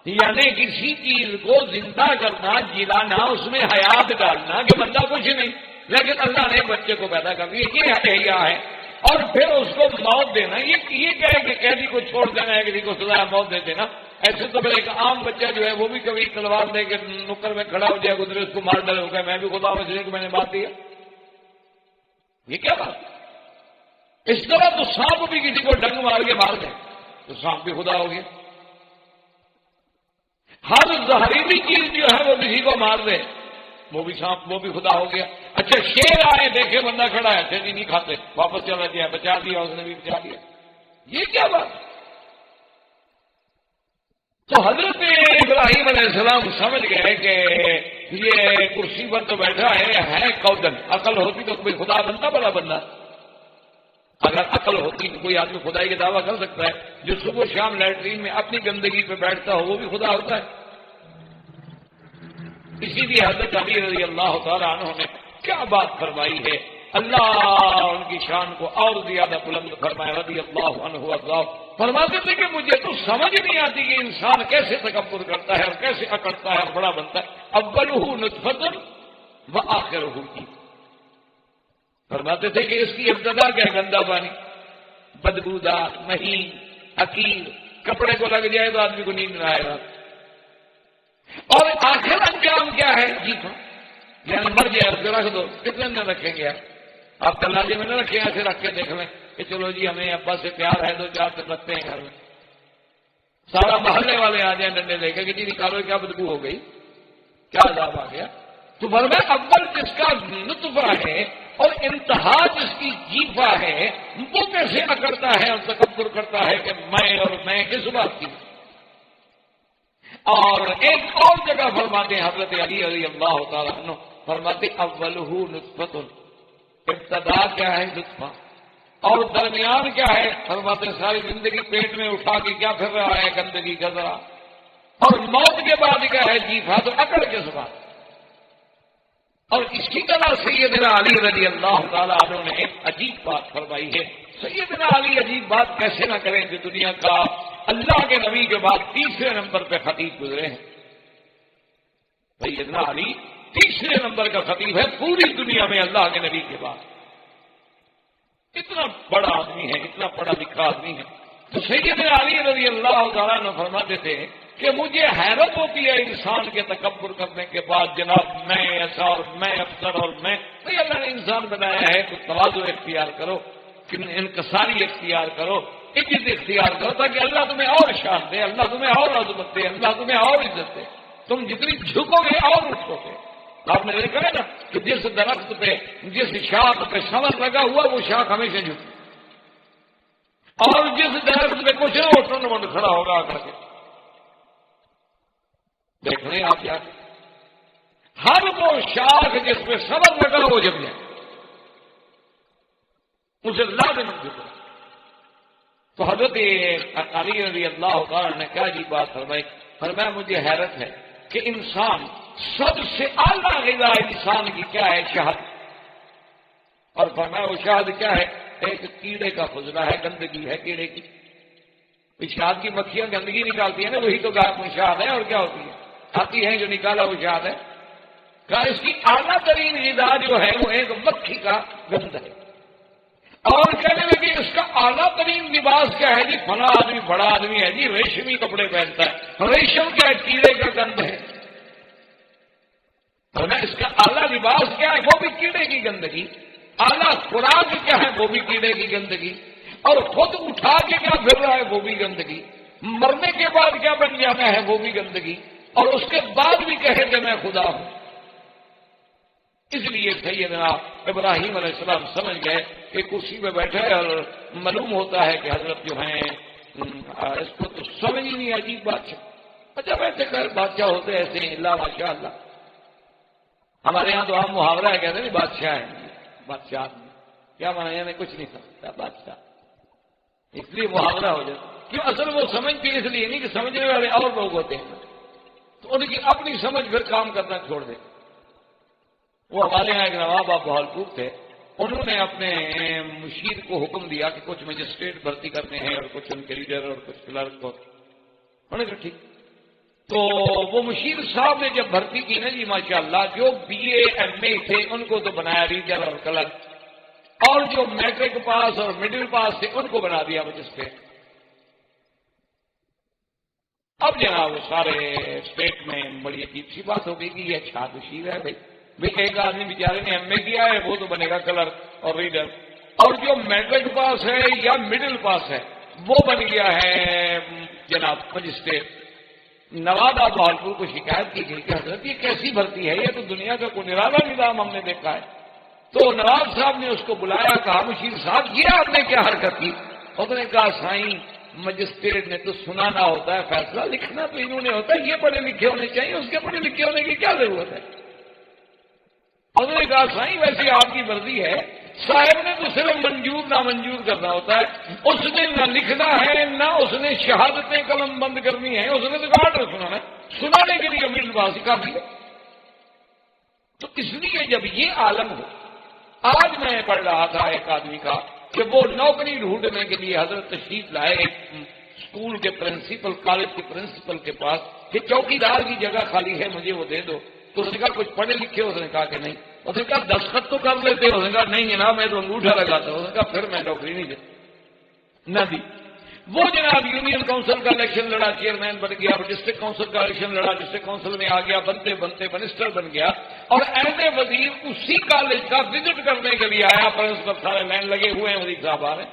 S2: یعنی کسی چیز کو زندہ کرنا، جلانا، اس میں حیات ڈالنا کہ بندہ کچھ نہیں، لیکن اللہ نے بچے کو پیدا کر دیا یہ حیا ہے. اور پھر اس کو موت دینا، یہ کہے کہ قیدی کو چھوڑ دینا ہے، کسی کو سزا موت دے دینا. ایسے تو پھر ایک عام بچہ جو ہے وہ بھی کبھی تلوار لے کے نکر میں کھڑا ہو جائے گزرے اس کو مار ڈالے ہو گیا میں بھی خدا مسئلے کو میں نے مار دیا. یہ کیا بات؟ اس طرح تو سانپ بھی کسی کو ڈنگ مار کے مار دے تو سانپ بھی خدا ہو گیا. ہر زہریلی چیز جو ہے وہ کسی کو مار دے وہ بھی سانپ، وہ بھی خدا ہو گیا. اچھا شیر آئے دیکھے بندہ کھڑا ہے شیر نہیں کھاتے واپس چلا گیا بچا دیا اس نے بھی بچا دیا. یہ کیا بات؟ تو حضرت ابراہیم علیہ السلام سمجھ گئے کہ یہ کرسی پر تو بیٹھا ہے کودن. عقل ہوتی تو کوئی خدا بنتا بڑا بندہ. اگر عقل ہوتی تو کوئی آدمی خدائی کا دعویٰ کر سکتا ہے. جو صبح شام لیٹرین میں اپنی گندگی پہ بیٹھتا ہو وہ بھی خدا ہوتا ہے. اسی لیے حضرت علی رضی اللہ تعالیٰ عنہ نے کیا بات فرمائی ہے. اللہ ان کی شان کو اور زیادہ بلند فرمایا رضی اللہ عنہ وارضاہ. فرماتے تھے کہ مجھے تو سمجھ نہیں آتی کہ انسان کیسے تکبر کرتا ہے اور کیسے اکڑتا ہے اور بڑا بنتا ہے. اولہ نطفۃ وآخرہ کی. فرماتے تھے کہ اس کی ابتدا کیا ہے؟ گندا پانی، بدبودار، مہین، حقیر، کپڑے کو لگ جائے تو آدمی کو نیند نہ آئے گا. اور آخر انجام کیا ہے؟ جیتا یعنی مر جائے اس کو رکھ دو. کتنے دن رکھیں گے آپ تلاجے میں نہ رکھیں، ایسے رکھ کے دیکھ لیں کہ چلو جی ہمیں ابا سے پیار ہے 2-4 دن رکھتے ہیں گھر میں. سارا محلے والے آ جائیں ڈنڈے لے کے کہ جی نکالو کیا بدبو ہو گئی، کیا عذاب آ گیا. تو فرمایا اول جس کا نطفہ ہے اور انتہا جس کی جیفا ہے وہ کیسے اکڑتا ہے اور تکبر کرتا ہے کہ میں کس بات کی. اور ایک اور جگہ فرماتے ہیں حضرت علی رضی اللہ تعالیٰ عنہ فرماتے اولہ نطفۃ. ابتدا کیا ہے؟ نطفہ. اور درمیان کیا ہے؟ فرماتے ساری زندگی پیٹ میں اٹھا کے کیا پھر رہا ہے؟ گندگی کا ذرا. اور موت کے بعد کیا ہے؟ جیفا. تو اکڑ کس بات. اور اسی طرح سیدنا علی رضی اللہ تعالیٰ عنہ نے ایک عجیب بات فرمائی ہے. سیدنا علی عجیب بات کیسے نہ کریں کہ دنیا کا اللہ کے نبی کے بعد 3 نمبر پہ خطیب گزرے ہیں. سیدنا علی 3 نمبر کا خطیب ہے پوری دنیا میں اللہ کے نبی کے بعد. اتنا بڑا آدمی ہے، اتنا پڑھا لکھا آدمی ہے. تو سیدنا علی رضی اللہ تعالیٰ عنہ فرماتے تھے کہ مجھے حیرت ہوتی ہے انسان کے تکبر کرنے کے بعد جناب میں ایسا اور میں افسر اور میں بھائی اللہ نے انسان بنایا ہے تو تواضع اختیار کرو، انکساری اختیار کرو، عزت اختیار کرو تاکہ اللہ تمہیں اور شان دے، اللہ تمہیں اور عظمت دے، اللہ تمہیں اور عزت دے. تم جتنی جھکو گے اور اٹھو گے. آپ نے دیکھا ہے نا کہ جس درخت پہ جس شاخ پہ ثمر لگا ہوا وہ شاخ ہمیشہ جھکے اور جس درخت پہ کچھ نہ وہ ٹنڈ کھڑا ہوگا آ کر کے. دیکھ رہے ہیں آپ کیا ہر وہ شاخ جس پہ ثمر لگا وہ جم جائے اسے لازم جھکے. تو حضرت علی رضی اللہ تعالیٰ نے کیا جی بات فرمائی. فرمایا مجھے حیرت ہے کہ انسان سب سے اعلیٰ غذا انسان کی کیا ہے؟ شہد. اور فرمایا وہ شہد کیا ہے؟ ایک کیڑے کا فضلہ ہے، گندگی ہے کیڑے کی. شہد کی مکھیاں گندگی نکالتی ہیں نا، وہی تو شہد ہے. اور کیا ہوتی ہے؟ آتی ہیں جو نکالا وہ شہد ہے. کہا اس کی اعلیٰ ترین غذا جو ہے وہ ایک مکھی کا گند ہے. اور کہنے لگے اس کا اعلیٰ ترین لباس کیا ہے؟ جی فلاں آدمی بڑا آدمی ہے جی ریشمی کپڑے پہنتا ہے. ریشم کیا ہے؟ کیڑے کا گند ہے. اور اس کا اعلیٰ لباس کیا ہے؟ وہ بھی کیڑے کی گندگی. اعلیٰ خوراک کیا ہے؟ وہ بھی کیڑے کی گندگی. اور خود اٹھا کے کیا پھر رہا ہے؟ وہ بھی گندگی. مرنے کے بعد کیا بن جانا ہے؟ وہ بھی گندگی. اور اس کے بعد بھی کہے کہ میں خدا ہوں. اس لیے سیدنا ابراہیم علیہ السلام سمجھ گئے کہ کرسی پہ بیٹھے اور معلوم ہوتا ہے کہ حضرت جو ہیں اس کو تو سمجھ ہی نہیں. عجیب بادشاہ. اچھا ویسے کہ بادشاہ ہوتے ایسے ہیں اللہ ماشاء اللہ. ہمارے یہاں تو ہم محاورہ ہے کہتے ہیں بادشاہ ہیں. بادشاہ کیا مانا؟ یعنی کچھ نہیں سمجھتا بادشاہ. اس لیے محاورہ ہو جاتا. کیوں؟ اصل وہ سمجھتے اس لیے نہیں کہ سمجھنے والے اور لوگ ہوتے ہیں تو ان کی اپنی سمجھ پھر کام کرنا چھوڑ دے. وہ ہمارے یہاں ایک نواب آپ بہالپور تھے، انہوں نے اپنے مشیر کو حکم دیا کہ کچھ مجسٹریٹ بھرتی کرنے ہیں اور کچھ ان کے لیڈر اور کچھ کلرک کو. انہوں نے کہا ٹھیک. تو وہ مشیر صاحب نے جب بھرتی کی نا جی ماشاء اللہ، جو بی اے ایم اے تھے ان کو تو بنایا ریڈر اور کلرک، اور جو میٹرک پاس اور مڈل پاس تھے ان کو بنا دیا مجسٹریٹ. اب جناب وہ سارے اسٹیٹ میں بڑی عجیب سی بات ہو گئی کہ یہ اچھا مشیر ہے بھائی ایک آدمی بیچارے نے ایم اے کیا ہے وہ تو بنے گا کلرک اور ریڈر، اور جو میٹرک پاس ہے یا مڈل پاس ہے وہ بن گیا ہے جناب مجسٹریٹ. نواب بہالپور کو شکایت کی گئی کہ حضرت یہ کیسی بھرتی ہے؟ یہ تو دنیا کا کوئی نرالا نظام ہم نے دیکھا ہے. تو نواب صاحب نے اس کو بلایا، کہا مشیر صاحب یہ آپ نے کیا حرکت کی؟ اس نے کہا سائیں مجسٹریٹ نے تو سنانا ہوتا ہے، فیصلہ لکھنا تو انہوں نے ہوتا ہے. یہ پڑھے لکھے ہونے چاہیے، اس کے پڑھے لکھے ہونے کی کیا ضرورت ہے؟ انہوں نے کہا سائیں ویسے آپ کی مرضی ہے، صاحب نے تو صرف منظور نامنظور کرنا ہوتا ہے. اس نے نہ لکھنا ہے نہ اس نے شہادتیں قلم بند کرنی ہے، اس نے تو آرڈر سنانا ہے. سنانے کے لیے مڈل پاس کافی ہے. تو اس لیے جب یہ عالم ہو، آج میں پڑھ رہا تھا ایک آدمی کا کہ وہ نوکری ڈھونڈنے کے لیے حضرت تشریف لائے ایک اسکول کے پرنسپل، کالج کے پرنسپل کے پاس کہ چوکیدار کی جگہ خالی ہے مجھے وہ دے دو. تو اس نے کہا کچھ پڑھے لکھے؟ اس نے کہا کہ نہیں. اس نے کہا دستخط تو کر لیتے؟ اس نے کہا نہیں جناب میں تو انگوٹھا لگاتا ہوں. اس نے کہا پھر میں نوکری نہیں دیتا. نہ دی. وہ جناب یونین کونسل کا الیکشن لڑا، چیئرمین بن گیا. ڈسٹرکٹ کونسل کا الیکشن لڑا، ڈسٹرکٹ کونسل میں آ گیا، بنتے بنتے منسٹر بن گیا. اور ایسے وزیر اسی کالج کا وزٹ کرنے کے لیے آیا. پرنسپل سارے لائن لگے ہوئے ہیں، وزیر صاحب آ رہے ہیں.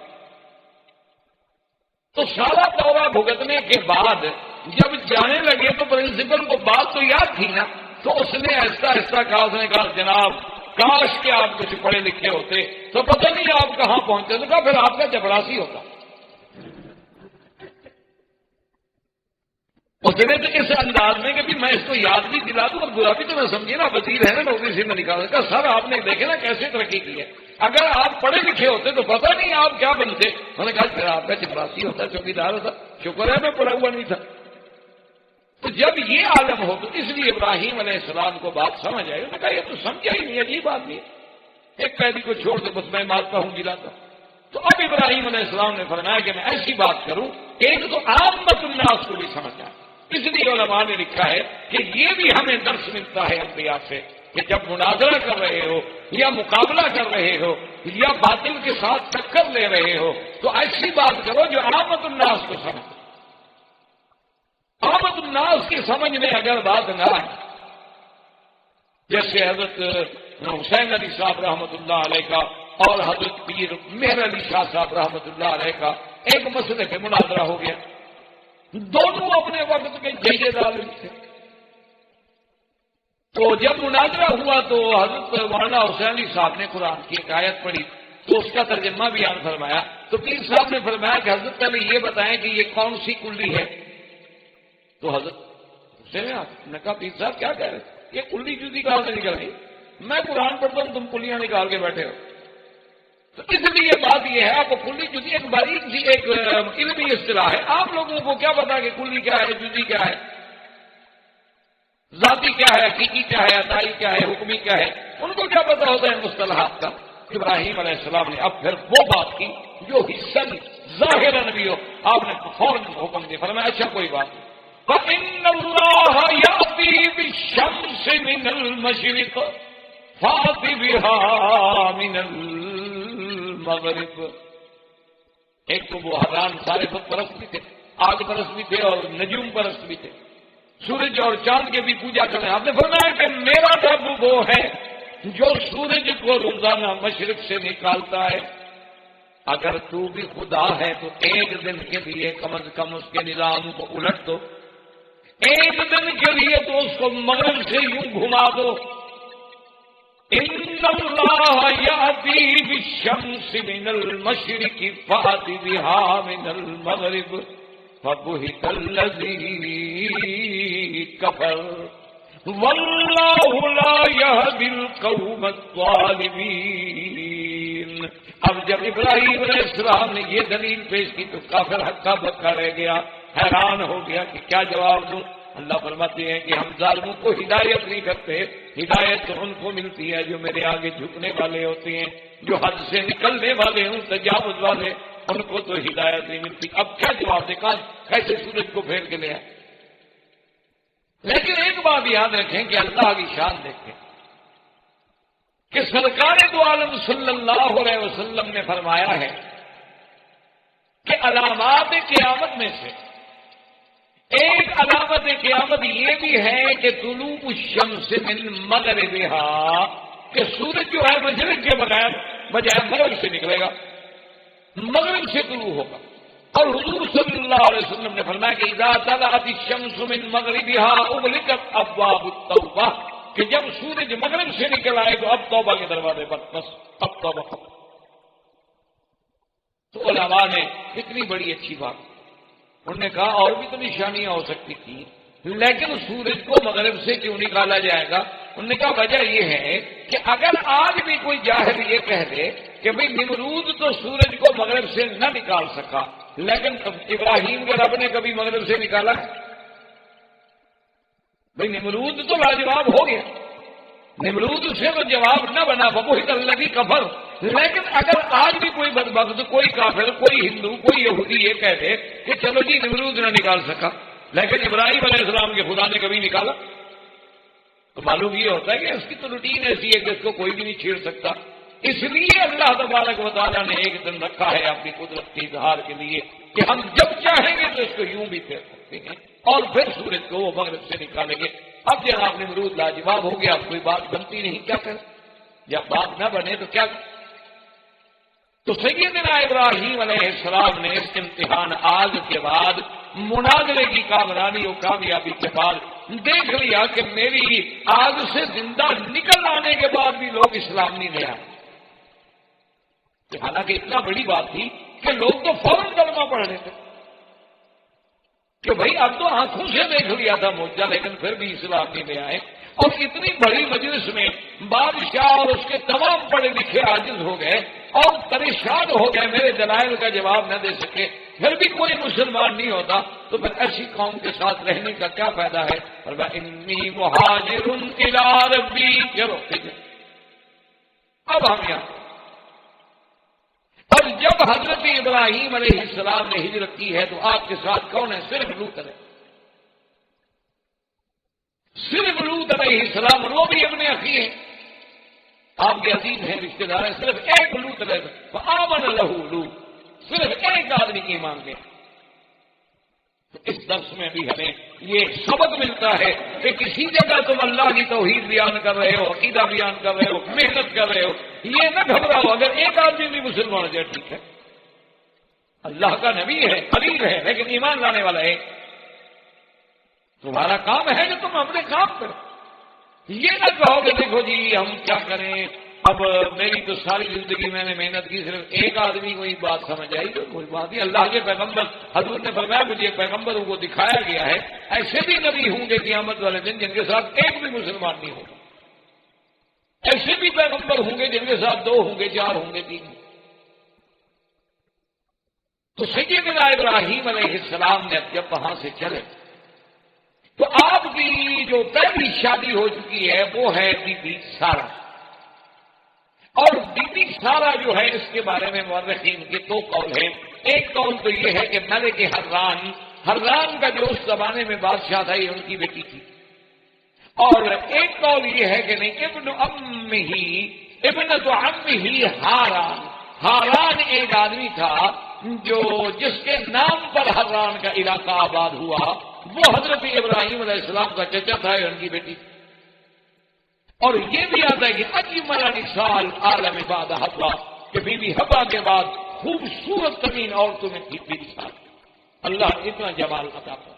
S2: تو سارا دورہ بھگتنے کے بعد جب جانے لگے تو پرنسپل کو بات تو یاد تھی نا، تو اس نے ایسا ایسا کہا. اس نے کہا جناب کاش کہ آپ کچھ پڑھے لکھے ہوتے تو پتہ نہیں آپ کہاں پہنچتے. تو کہا پھر آپ کا چپراسی ہوتا. اس نے تو اس انداز میں کہ میں اس کو یاد بھی دلا دوں اور برا بھی تو نہ سمجھے نا، وزیر ہے نا نوکری سے نہ نکال. کہا سر آپ نے دیکھے نا کیسے ترقی کی ہے، اگر آپ پڑھے لکھے ہوتے تو پتہ نہیں آپ کیا بنتے. انہوں نے کہا پھر آپ کا چپراسی ہوتا، چوکیدار ہوتا. شکر ہے میں پڑھا ہوا نہیں تھا. تو جب یہ عالم ہو تو اس لیے ابراہیم علیہ السلام کو بات سمجھ آئی. انہوں نے کہا یہ تو سمجھا ہی نہیں، عجیب آدمی ہے، ایک قیدی کو چھوڑ دو بس میں مارتا ہوں گراتا. تو اب ابراہیم علیہ السلام نے فرمایا کہ میں ایسی بات کروں کہ ایک تو عامت الناس کو بھی سمجھ آئے. اس لیے علماء نے لکھا ہے کہ یہ بھی ہمیں درس ملتا ہے انبیاء سے کہ جب مناظرہ کر رہے ہو یا مقابلہ کر رہے ہو یا باطل کے ساتھ ٹکر لے رہے ہو تو ایسی بات کرو جو عامت الناس کو سمجھ. عامت الناس کی سمجھ میں اگر بات نہ آئے، جیسے حضرت حسین علی صاحب رحمۃ اللہ علیہ کا اور حضرت پیر مہر علی شاہ صاحب رحمۃ اللہ علیہ کا ایک مسئلے پہ مناظرہ ہو گیا. دونوں اپنے وقت کے جیجے عالم تھے. تو جب مناظرہ ہوا تو حضرت مولانا حسین علی صاحب نے قرآن کی ایک آیت پڑھی تو اس کا ترجمہ بیان فرمایا. تو پیر صاحب نے فرمایا کہ حضرت پہلے یہ بتائیں کہ یہ کون سی کلی ہے. تو حضرت نے کہا پیر صاحب کیا کہہ رہے یہ کلی جدی کہاں سے نکل گئی؟ میں قرآن پڑھتا ہوں تم کلیاں نکال کے بیٹھے ہو. تو اس لیے بات یہ ہے آپ کلی جدی ایک باریک سی ایک علمی اصطلاح ہے. آپ لوگوں کو کیا پتا کہ کلی کیا ہے جدی کیا ہے؟ ذاتی کیا ہے، حقیقی کیا ہے، عطائی کیا ہے، حکمی کیا ہے، ان کو کیا پتا ہوتا ہے مصطلحات کا؟ ابراہیم علیہ السلام نے اب پھر وہ بات کی جو حصہ ظاہرا بھی ہو، آپ نے فوراً حکم دیا، فرمایا اچھا کوئی بات نہیں، فَإِنَّ اللَّهَ يَأْتِي بِالشَّمْسِ مِنَ الْمَشْرِقِ فَأْتِ بِهَا مِنَ الْمَغْرِبِ۔ ایک تو وہ حضران سارے بت پرست بھی تھے، آگ پرست بھی تھے، اور نجوم پرست بھی تھے، سورج اور چاند کے بھی پوجا کرتے ہیں۔ آپ نے فرمایا کہ میرا رب وہ ہے جو سورج کو روزانہ مشرق سے نکالتا ہے، اگر تو بھی خدا ہے تو ایک دن کے لیے کم از کم اس کے نظام کو الٹ دو، ایک دن کے لیے تو اس کو مغرب سے یوں گھما دو۔ ان اللہ یاتی بالشمس من المشرق فأت بها من المغرب فبہت الذی کفر واللہ لا یہدی القوم الظالمین۔ اب جب ابراہیم علیہ السلام نے یہ دلیل پیش کی تو کافر ہکا بکا رہ گیا، حیران ہو گیا کہ کیا جواب دوں۔ اللہ فرماتے ہیں کہ ہم ظالموں کو ہدایت نہیں کرتے، ہدایت تو ان کو ملتی ہے جو میرے آگے جھکنے والے ہوتے ہیں، جو حد سے نکلنے والے ہوں، تجاوز والے، ان کو تو ہدایت نہیں ملتی۔ اب کیا جواب دے، کیسے سورج کو پھیر کے لے آئے؟ لیکن ایک بات یاد رکھیں کہ اللہ کی شان دیکھیں کہ سرکار دو عالم صلی اللہ علیہ وسلم نے فرمایا ہے کہ علامات قیامت میں سے ایک علامت قیامت یہ بھی ہے کہ طلوع الشمس من مغربہا، کہ سورج جو ہے مشرق کے بغیر بجائے مغرب سے نکلے گا، مغرب سے طلوع ہوگا۔ اور حضور صلی اللہ علیہ وسلم نے فرمایا کہ اذا طلعت الشمس من مغربہا اغلقت ابواب التوبہ، کہ جب سورج مغرب سے نکل آئے تو اب توبہ کے دروازے پر، بس اب توبہ ختم۔ تو علماء نے اتنی بڑی اچھی بات، انہوں نے کہا اور بھی تو نشانیاں ہو سکتی تھیں، لیکن سورج کو مغرب سے کیوں نکالا جائے گا؟ انہوں نے کہا وجہ یہ ہے کہ اگر آج بھی کوئی جاہل یہ کہہ دے کہ بھئی نمرود تو سورج کو مغرب سے نہ نکال سکا، لیکن ابراہیم کے رب نے کبھی مغرب سے نکالا؟ بھئی نمرود تو لاجواب ہو گیا، نمرود سے تو جواب نہ بنا، فبہت الذی کفر۔ لیکن اگر آج بھی کوئی بدبخت، کوئی کافر، کوئی ہندو، کوئی یہودی یہ کہہ دے کہ چلو جی نمرود نہ نکال سکا لیکن ابراہیم علیہ السلام کے خدا نے کبھی نکالا، تو معلوم یہ ہوتا ہے کہ اس کی تو روٹین ایسی ہے کہ اس کو کوئی بھی نہیں چھیڑ سکتا۔ اس لیے اللہ تبارک و تعالیٰ نے ایک دن رکھا ہے اپنی قدرت کے اظہار کے لیے کہ ہم جب چاہیں گے تو اس کو یوں بھی پھیر سکتے ہیں، اور پھر سورج کو وہ مغرب سے نکالیں گے۔ اب جناب نمرود لاجواب ہو گیا، اب کوئی بات بنتی نہیں، کیا کریں؟ جب بات نہ بنے تو کیا کریں؟ تو سیدنا ابراہیم علیہ السلام نے اس امتحان آگ کے بعد، مناظرے کی کامرانی اور کامیابی کے بعد دیکھ لیا کہ میری آگ سے زندہ نکل آنے کے بعد بھی لوگ اسلام نہیں لے آئے، حالانکہ اتنا بڑی بات تھی کہ لوگ تو فوراً کلمہ پڑھ رہے تھے کہ بھائی اب تو آنکھوں سے دیکھ لیا تھا معجزہ، لیکن پھر بھی اسلام نہیں لے آئے۔ اور اتنی بڑی مجلس میں بادشاہ اور اس کے تمام پڑھے لکھے عاجز ہو گئے اور پریشان ہو گئے، میرے دلائل کا جواب نہ دے سکے، پھر بھی کوئی مسلمان نہیں ہوتا، تو پھر ایسی قوم کے ساتھ رہنے کا کیا فائدہ ہے؟ اور انی مہاجر الی ربی، چلو ٹھیک ہے۔ اب ہم یہاں، اور جب حضرت ابراہیم علیہ السلام نے ہجرت کی ہے تو آپ کے ساتھ کون ہے؟ صرف لوط ہے، صرف لوط علیہ السلام، وہ بھی ابن اخی ہیں، آپ کے عزیز ہیں، رشتے دار ہیں، صرف ایک لوط علیہ السلام، فآمن لہ لوط، صرف ایک آدمی کی ایمان کے۔ اس درس میں بھی ہمیں یہ سبق ملتا ہے کہ کسی جگہ تم اللہ کی توحید بیان کر رہے ہو، عقیدہ بیان کر رہے ہو، محنت کر رہے ہو، یہ نہ گھبراؤ، اگر ایک آدمی بھی مسلمان ہو جائے ٹھیک ہے، اللہ کا نبی ہے، خلیل ہے، لیکن ایمان لانے والا ہے، تمہارا کام ہے کہ تم اپنے کام کرو، یہ نہ کہو کہ دیکھو جی ہم کیا کریں، اب میری تو ساری زندگی میں نے محنت کی، صرف ایک آدمی کو یہ بات سمجھ آئی تو کوئی بات نہیں، اللہ کے پیغمبر حضور نے فرمایا مجھے پیغمبروں کو دکھایا گیا ہے، ایسے بھی نبی ہوں گے قیامت والے دن جن کے ساتھ ایک بھی مسلمان نہیں ہوگا، ایسے بھی پیغمبر ہوں گے جن کے ساتھ 2 ہوں گے، 4 ہوں گے، 3 ہوں گے۔ تو سیدنا ابراہیم علیہ السلام نے جب وہاں سے چلے، تو آپ کی جو پہلی شادی ہو چکی ہے وہ ہے بی بی سارا، اور بی بی سارا جو ہے اس کے بارے میں مورخین کے دو قول ہیں۔ ایک قول تو یہ ہے کہ ملک حران کا جو اس زمانے میں بادشاہ تھا یہ ان کی بیٹی تھی، اور ایک قول یہ ہے کہ نہیں، ابنت عم ہی ہاران ایک آدمی تھا جس کے نام پر حران کا علاقہ آباد ہوا، وہ حضرت ابراہیم علیہ السلام کا چچا تھا، ان کی بیٹی تھی۔ اور یہ بھی آتا ہے کہ اجمل نساء عالم بعد حوا، کہ بی بی حوا کے بعد خوبصورت ترین عورتوں میں تھی بی بی سارا۔ اللہ نے اتنا جمال عطا کیا۔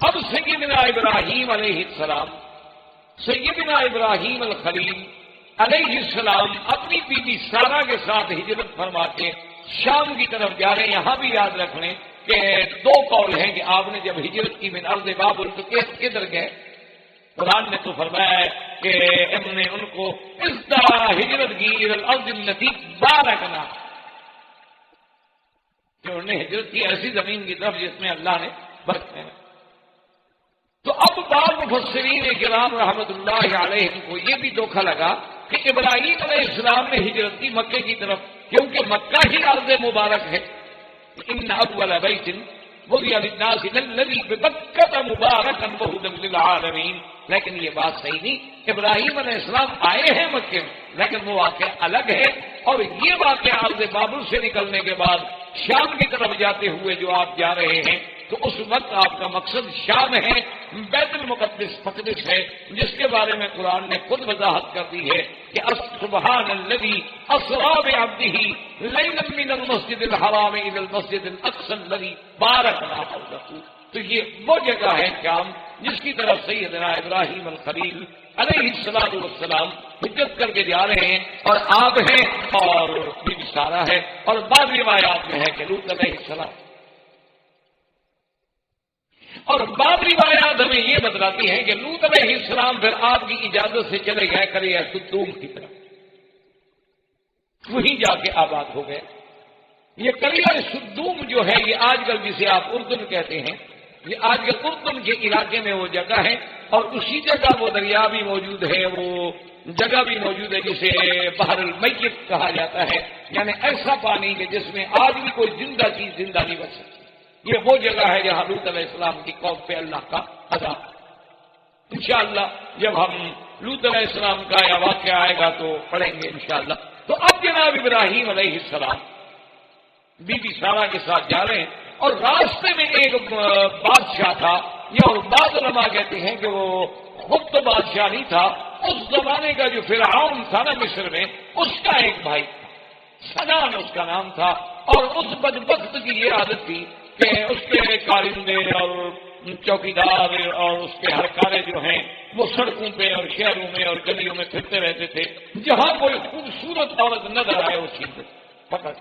S2: اب سیدنا ابراہیم علیہ السلام، سیدنا ابراہیم الخلیل علیہ السلام اپنی بی بی سارا کے ساتھ ہجرت فرما کے شام کی طرف جا رہے ہیں۔ یہاں بھی یاد رکھ لیں کہ دو قول ہیں کہ آپ نے جب ہجرت کی من ارض بابل تو کدھر گئے؟ قرآن نے تو فرمایا ہے کہ ہم نے ان کو اس طرح ہجرت کی الارض التي بارکنا، کہ انہوں نے ہجرت کی ایسی زمین کی طرف جس میں اللہ نے برکت ہے۔ تو اب بعض مفسرین کرام رحمت اللہ علیہم کو یہ بھی دھوکہ لگا کہ ابراہیم علیہ السلام نے ہجرت کی مکے کی طرف، کیونکہ مکہ ہی ارض مبارک ہے۔ ان اول بیت وضع للناس الذی ببکۃ مبارکا وہدی للعالمین، لیکن یہ بات صحیح نہیں۔ ابراہیم علیہ السلام آئے ہیں مکے میں، لیکن وہ واقعہ الگ ہے، اور یہ واقعہ ارض بابل سے نکلنے کے بعد شام کی طرف جاتے ہوئے جو آپ جا رہے ہیں، تو اس وقت آپ کا مقصد شام ہے، بیت المقدس ہے، جس کے بارے میں قرآن نے خود وضاحت کر دی ہے کہ سبحان الذی اسری بعبدہ لیلا من المسجد الحرام الی المسجد الاقصی الذی بارکنا حولہ۔ تو یہ وہ جگہ ہے شام جس کی طرف سیدنا ابراہیم الخلیل علیہ السلام ہجرت کر کے جا رہے ہیں، اور آپ ہیں اور بی بی سارا ہے، اور بعض روایات میں ہے کہ لوط علیہ السلام، اور بعض روایات ہمیں یہ بتلاتی ہیں کہ لوط علیہ السلام پھر آپ کی اجازت سے چلے گئے قریہ سدوم کی طرف، وہیں جا کے آباد ہو گئے۔ یہ قریہ سدوم جو ہے یہ آج کل جسے آپ اردن کہتے ہیں، یہ آج کل اردن کے علاقے میں وہ جگہ ہے، اور اسی جگہ وہ دریا بھی موجود ہے، وہ جگہ بھی موجود ہے جسے بحر المیت کہا جاتا ہے، یعنی ایسا پانی کہ جس میں آج بھی کوئی زندہ چیز زندہ نہیں بچ سکتی۔ یہ وہ جگہ ہے جہاں لوط علیہ السلام کی قوم پہ اللہ کا عذاب۔ انشاءاللہ جب ہم لوط علیہ السلام کا یا واقعہ آئے گا تو پڑھیں گے انشاءاللہ۔ تو اب جناب ابراہیم علیہ السلام بی بی سارا کے ساتھ جا رہے ہیں، اور راستے میں ایک بادشاہ تھا، یا اور بعض علماء کہتے ہیں کہ وہ خود تو بادشاہ نہیں تھا، اس زمانے کا جو فرعون تھا نا مصر میں، اس کا ایک بھائی سنان اس کا نام تھا، اور اس بدبخت کی یہ عادت تھی کہ اس کے کارندے اور چوکیدار اور اس کے ہرکارے جو ہیں وہ سڑکوں پہ اور شہروں میں اور گلیوں میں پھرتے رہتے تھے، جہاں کوئی خوبصورت عورت نظر آئے اس چیز کو پکڑ۔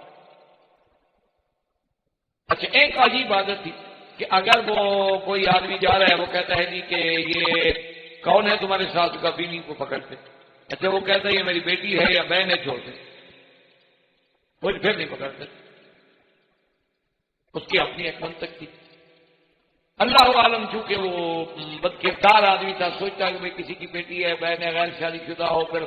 S2: اچھا، ایک عجیب عادت تھی کہ اگر وہ کوئی آدمی جا رہا ہے، وہ کہتا ہے جی کہ یہ کون ہے تمہارے ساتھ کا، بیوی کو پکڑتے۔ اچھا، وہ کہتا ہے یہ میری بیٹی ہے یا بہن ہے، چھوڑتے، وہ پھر نہیں پکڑتے۔ اس کی اپنی ایک منطق تھی۔ اللہ عالم چونکہ وہ بدکردار آدمی تھا، سوچتا کہ میں کسی کی بیٹی ہے، بہن ہے، غیر شادی شدہ ہو، پھر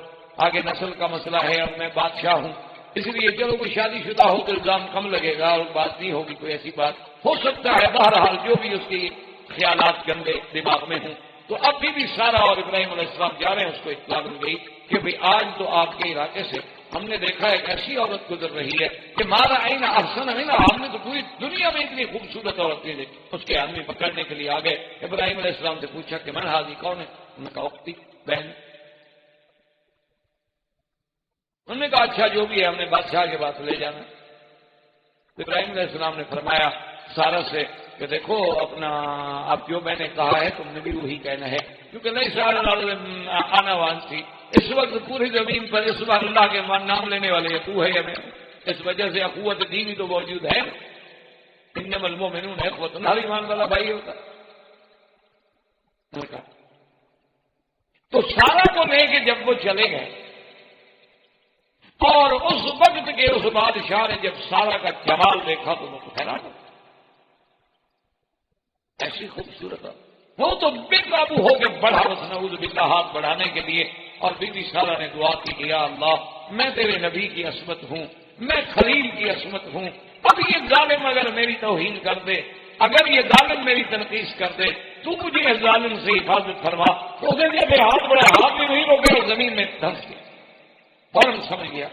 S2: آگے نسل کا مسئلہ ہے اور میں بادشاہ ہوں، اس لیے چلو کوئی شادی شدہ ہو تو الزام کم لگے گا اور بات نہیں ہوگی کوئی ایسی بات ہو سکتا ہے۔ بہرحال جو بھی اس کی خیالات گندے دماغ میں ہوں، تو اب بھی سارا اور ابراہیم علیہ السلام جا رہے ہیں، اس کو اطلاع مل گئی کہ بھئی آج تو آپ کے علاقے سے ہم نے دیکھا ایک ایسی عورت گزر رہی ہے کہ مارا آئینہ احسن ہے نا، ہم نے تو پوری دنیا میں اتنی خوبصورت عورت نہیں دیکھی۔ اس کے آدمی پکڑنے کے لیے آ گئے، ابراہیم علیہ السلام سے پوچھا کہ من حاضی کون ہے؟ انہوں نے کہا اختی، بہن۔ انہوں نے کہا اچھا جو بھی ہے، ہم نے بادشاہ کے پاس لے جانا۔ ابراہیم علیہ السلام نے فرمایا سارا سے کہ دیکھو اپنا اب جو میں نے کہا ہے تم نے بھی وہی کہنا ہے، کیونکہ نہیں سارا آنا وان تھی اس وقت پوری زمین پر، اس وقت اللہ کے نام لینے والے تو ہے یا میں، اس وجہ سے اخوت دینی تو موجود ہے۔ انما المؤمنون اخوۃ، ہر ایمان والا بھائی ہوتا۔ تو سارا کو لے کے جب وہ چلے گئے، اور اس وقت کے اس بادشاہ نے جب سارا کا جمال دیکھا تو وہ حیران ہو، ایسی خوبصورت وہ تو بے قابو ہو کے بڑھا، بس نعوذ باللہ ہاتھ بڑھانے کے لیے، اور بی بی سارہ نے دعا کی کہ یا اللہ میں تیرے نبی کی عصمت ہوں، میں خلیل کی عصمت ہوں، اب یہ ظالم اگر میری توہین کر دے، اگر یہ ظالم میری تنقید کر دے، تو مجھے اس ظالم سے حفاظت فرما۔ تو اسے جب ہاتھ بڑھا، ہاتھ بھی نہیں روکے اور زمین میں دھنس گیا، فوراً سمجھ گیا،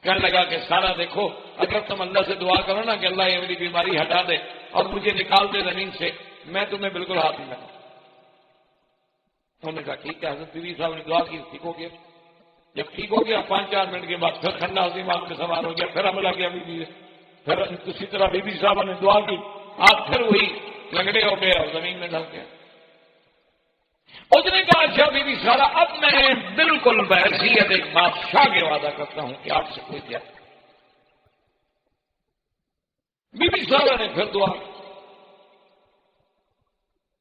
S2: کہنے لگا کہ سارا دیکھو، اگر تم اللہ سے دعا کرو نا کہ اللہ یہ میری بیماری ہٹا دے اور مجھے نکال دے زمین سے، میں تمہیں بالکل ہاتھ نہیں لگاؤں۔ انہوں نے کہا ٹھیک ہے۔ حضرت بیوی صاحب نے دعا کی، ٹھیک ہو گیا۔ جب ٹھیک ہو گیا 5-4 منٹ کے بعد پھر کھنڈا دماغ میں سوار ہو گیا، پھر حملہ کیا بیوی نے، پھر اسی طرح بیوی صاحب نے دعا کی، ہاتھ پھر وہی لنگڑے ہو گئے اور زمین میں ڈل گئے۔ اس نے کہا اچھا بیوی سارا، اب میں بالکل بحیثیت ایک بادشاہ کے وعدہ کرتا ہوں کہ آپ سے کوئی کیا۔ بیوی سارا نے پھر دعا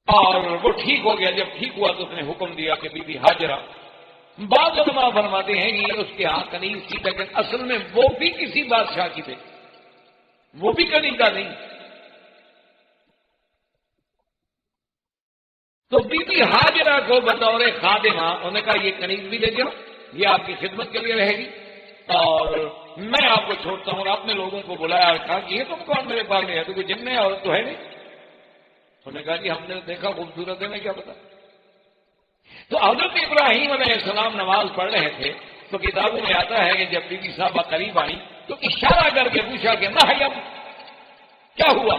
S2: اور وہ ٹھیک ہو گیا۔ جب ٹھیک ہوا تو اس نے حکم دیا کہ بی بی ہاجرہ، بعض علماء فرماتے ہیں کہ اس کے ہاں کنیز تھی، لیکن اصل میں وہ بھی کسی بادشاہ کی تھے، وہ بھی کنیزہ نہیں۔ تو بی بی ہاجرہ کو بطور خادمہ انہوں نے کہا یہ کنیز بھی لے جاؤ، یہ آپ کی خدمت کے لیے رہے گی اور میں آپ کو چھوڑتا ہوں۔ اور آپ نے لوگوں کو بلایا اور کہا کہ یہ تم کون میرے پاس نہیں ہے، تو کوئی جن ہے عورت تو ہے نہیں۔ انہوں نے کہا کہ ہم نے دیکھا خوبصورت ہے، میں کیا پتا۔ تو حضرت ابراہیم علیہ السلام نماز پڑھ رہے تھے تو کتابوں میں آتا ہے کہ جب بی بی صاحبہ قریب آئی تو اشارہ کر کے پوچھا کہ مریم کیا ہوا؟